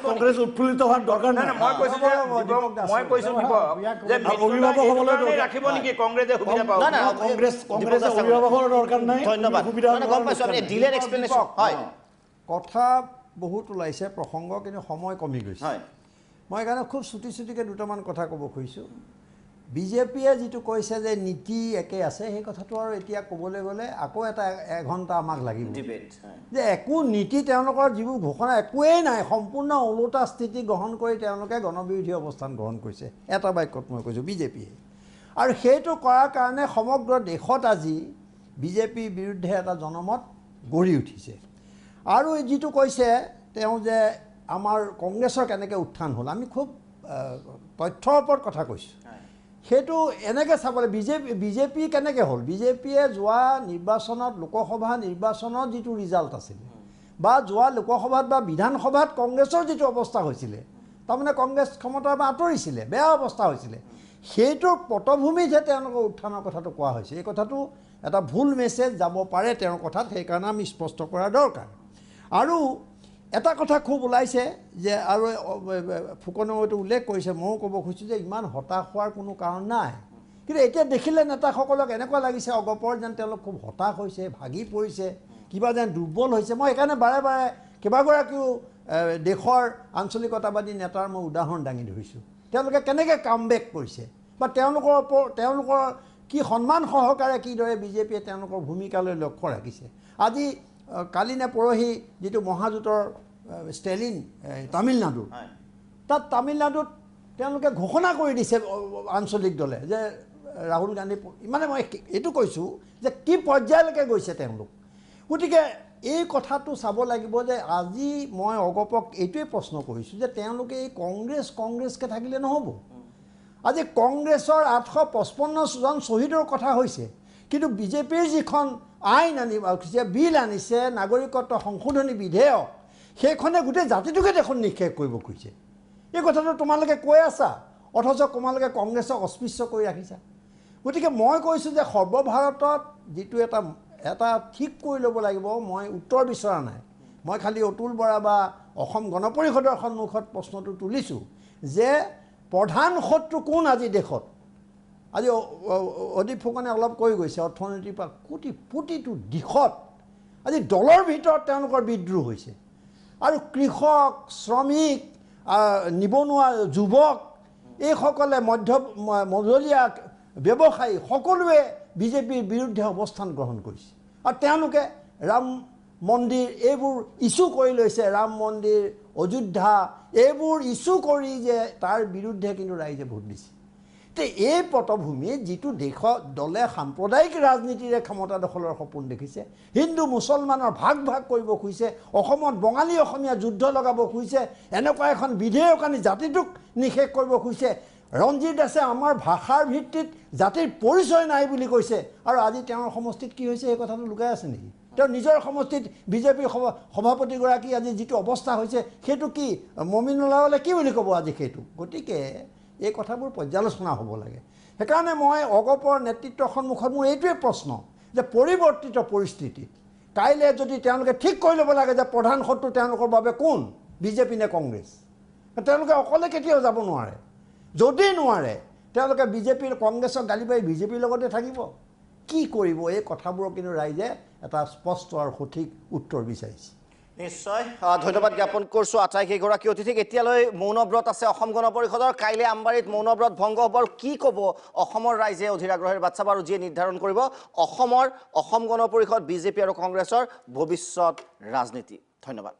[SPEAKER 3] কংগ্ৰেছ উৎফুল্লিত হোৱাৰ দৰকাৰ নাই
[SPEAKER 5] মই কৈছো যে অভিভাৱকসকলে ৰাখিব নেকি কংগ্ৰেছে সুবিধা পাব
[SPEAKER 1] না
[SPEAKER 3] কংগ্ৰেছে অভিভাৱকৰ দৰকাৰ নাই
[SPEAKER 1] ধন্যবাদ
[SPEAKER 3] সুবিধা
[SPEAKER 1] গম পাইছো আপুনি দিলেৰ এক্সপ্লেনেশ্যন হয়
[SPEAKER 6] কথা বহুত ওলাইছে প্ৰসংগ কিন্তু সময় কমি গৈছে মই সেইকাৰণে খুব চুটিকৈ দুটামান কথা ক'ব খুজিছোঁ বিজেপিয়ে যিটো কৈছে যে নীতি একে আছে সেই কথাটো আৰু এতিয়া ক'বলৈ গ'লে আকৌ এটা এঘণ্টা আমাক লাগিব যে একো নীতি তেওঁলোকৰ যিবোৰ ঘোষণা একোৱেই নাই সম্পূৰ্ণ ওলোটা স্থিতি গ্ৰহণ কৰি তেওঁলোকে গণবিৰোধী অৱস্থান গ্ৰহণ কৰিছে এটা বাক্যত মই কৈছোঁ বিজেপিয়ে আৰু সেইটো কৰাৰ কাৰণে সমগ্ৰ দেশত আজি বিজেপিৰ বিৰুদ্ধে এটা জনমত গঢ়ি উঠিছে আৰু যিটো কৈছে তেওঁ যে আমাৰ কংগ্ৰেছৰ কেনেকৈ উত্থান হ'ল আমি খুব তথ্যৰ ওপৰত কথা কৈছোঁ সেইটো এনেকৈ চাবলৈ বিজেপি কেনেকৈ হ'ল বিজেপিয়ে যোৱা নিৰ্বাচনত লোকসভা নিৰ্বাচনত যিটো ৰিজাল্ট আছিলে বা যোৱা লোকসভাত বা বিধানসভাত কংগ্ৰেছৰ যিটো অৱস্থা হৈছিলে তাৰমানে কংগ্ৰেছ ক্ষমতাৰ পৰা আঁতৰিছিলে বেয়া অৱস্থা হৈছিলে সেইটোৰ পটভূমিতহে তেওঁলোকৰ উত্থানৰ কথাটো কোৱা হৈছে এই কথাটো এটা ভুল মেছেজ যাব পাৰে তেওঁৰ কথাত সেইকাৰণে আমি স্পষ্ট কৰা দৰকাৰ আৰু এটা কথা খুব ওলাইছে যে আৰু ফুকনেও এইটো উল্লেখ কৰিছে ময়ো ক'ব খুজিছোঁ যে ইমান হতাশ হোৱাৰ কোনো কাৰণ নাই কিন্তু এতিয়া দেখিলে নেতাসকলক এনেকুৱা লাগিছে অগপৰ যেন তেওঁলোক খুব হতাশ হৈছে ভাগি পৰিছে কিবা যেন দুৰ্বল হৈছে মই সেইকাৰণে বাৰে বাৰে কেইবাগৰাকীও দেশৰ আঞ্চলিকতাবাদী নেতাৰ মই উদাহৰণ দাঙি ধৰিছোঁ তেওঁলোকে কেনেকৈ কামবেক কৰিছে বা তেওঁলোকৰ কি সন্মান সহকাৰে কিদৰে বিজেপিয়ে তেওঁলোকৰ ভূমিকালৈ লক্ষ্য ৰাখিছে আজি কালি নে পৰহি যিটো মহাজোঁটৰ ষ্টেলিন তামিলনাডু তাত তামিলনাডুত তেওঁলোকে ঘোষণা কৰি দিছে আঞ্চলিক দলে যে ৰাহুল গান্ধী মানে মই এইটো কৈছোঁ যে কি পৰ্যায়লৈকে গৈছে তেওঁলোক গতিকে এই কথাটো চাব লাগিব যে আজি মই অগপক এইটোৱে প্ৰশ্ন কৰিছোঁ যে তেওঁলোকে এই কংগ্ৰেছকৈ থাকিলে নহ'ব আজি কংগ্ৰেছৰ 855জন শ্বহীদৰ কথা হৈছে কিন্তু বিজেপিৰ যিখন আইন আনিছে, বিল আনিছে, নাগৰিকত্ব সংশোধনী বিধেয়ক, সেইখনে গোটেই জাতিটোকে দেখোন নিক্ষেপ কৰিব খুজিছে। এই কথাটো তোমালোকে কৈ আছা, অথচ তোমালোকে কংগ্ৰেছক অস্পৃশ্য কৰি ৰাখিছা। গতিকে মই কৈছোঁ যে সৰ্বভাৰতত যিটো এটা ঠিক কৰি ল'ব লাগিব, মই উত্তৰ বিচৰা নাই। মই খালি অতুল বৰা বা অসম গণ পৰিষদৰ সন্মুখত প্ৰশ্নটো তুলিছোঁ যে প্ৰধান শত্ৰু কোন আজি দেশত। আজি অদীপ ফুকনে অলপ কৈ গৈছে অৰ্থনীতিৰ পৰা প্ৰতিটো দিশত আজি দলৰ ভিতৰত তেওঁলোকৰ বিদ্ৰোহ হৈছে। আৰু কৃষক, শ্ৰমিক, নিবনুৱা যুৱক, এইসকলে মজলীয়া ব্যৱসায়ী সকলোৱে বিজেপিৰ বিৰুদ্ধে অৱস্থান গ্ৰহণ কৰিছে। আৰু তেওঁলোকে ৰাম মন্দিৰ এইবোৰ ইছ্যু কৰি লৈছে, ৰাম মন্দিৰ, অযোধ্যা এইবোৰ ইছ্যু কৰি যে তাৰ বিৰুদ্ধে কিন্তু ৰাইজে ভোট দিছে। তো এই পটভূমিত যিটো দেশত দলে সাম্প্ৰদায়িক ৰাজনীতিৰে ক্ষমতা দখলৰ সপোন দেখিছে, হিন্দু মুছলমানৰ ভাগ কৰিব খুজিছে, অসমত বঙালী অসমীয়া যুদ্ধ লগাব খুজিছে, এনেকুৱা এখন বিধেয়ক আনি জাতিটোক নিষেধ কৰিব খুজিছে। ৰঞ্জিত দাসে আমাৰ ভাষাৰ ভিত্তিত জাতিৰ পৰিচয় নাই বুলি কৈছে, আৰু আজি তেওঁৰ সমষ্টিত কি হৈছে এই কথাটো লুকাই আছে নেকি? তেওঁ নিজৰ সমষ্টিত বিজেপিৰ সভাপতিগৰাকী আজি যিটো অৱস্থা হৈছে সেইটো কি মমিনুল্লাহলে কি বুলি ক'ব আজি সেইটো? গতিকে এই কথাবোৰ পৰ্যালোচনা হ'ব লাগে। সেইকাৰণে মই অগপৰ নেতৃত্বৰ সন্মুখত মোৰ এইটোৱে প্ৰশ্ন যে পৰিৱৰ্তিত পৰিস্থিতিত কাইলৈ যদি তেওঁলোকে ঠিক কৰি ল'ব লাগে যে প্ৰধান শত্ৰু তেওঁলোকৰ বাবে কোন, বিজেপি নে কংগ্ৰেছ, তেওঁলোকে অকলে কেতিয়াও যাব নোৱাৰে। যদি নোৱাৰে তেওঁলোকে বিজেপিৰ কংগ্ৰেছক গালি পাৰি বিজেপিৰ লগতে থাকিব। কি কৰিব এই কথাবোৰৰ কিন্তু ৰাইজে এটা স্পষ্ট আৰু সঠিক উত্তৰ বিচাৰিছে।
[SPEAKER 1] নিশ্চয় ধন্যবাদ জ্ঞাপন কৰিছোঁ আটাইকেইগৰাকী অতিথিক। এতিয়ালৈ মৌনব্ৰত আছে অসম গণ পৰিষদৰ, কাইলৈ আমবাৰীত মৌনব্ৰত ভংগ হ'ব। আৰু কি ক'ব অসমৰ ৰাইজে অধীৰ আগ্ৰহেৰে বাট চাব, আৰু যিয়ে নিৰ্ধাৰণ কৰিব অসম গণ পৰিষদ, বিজেপি আৰু কংগ্ৰেছৰ ভৱিষ্যত ৰাজনীতি। ধন্যবাদ।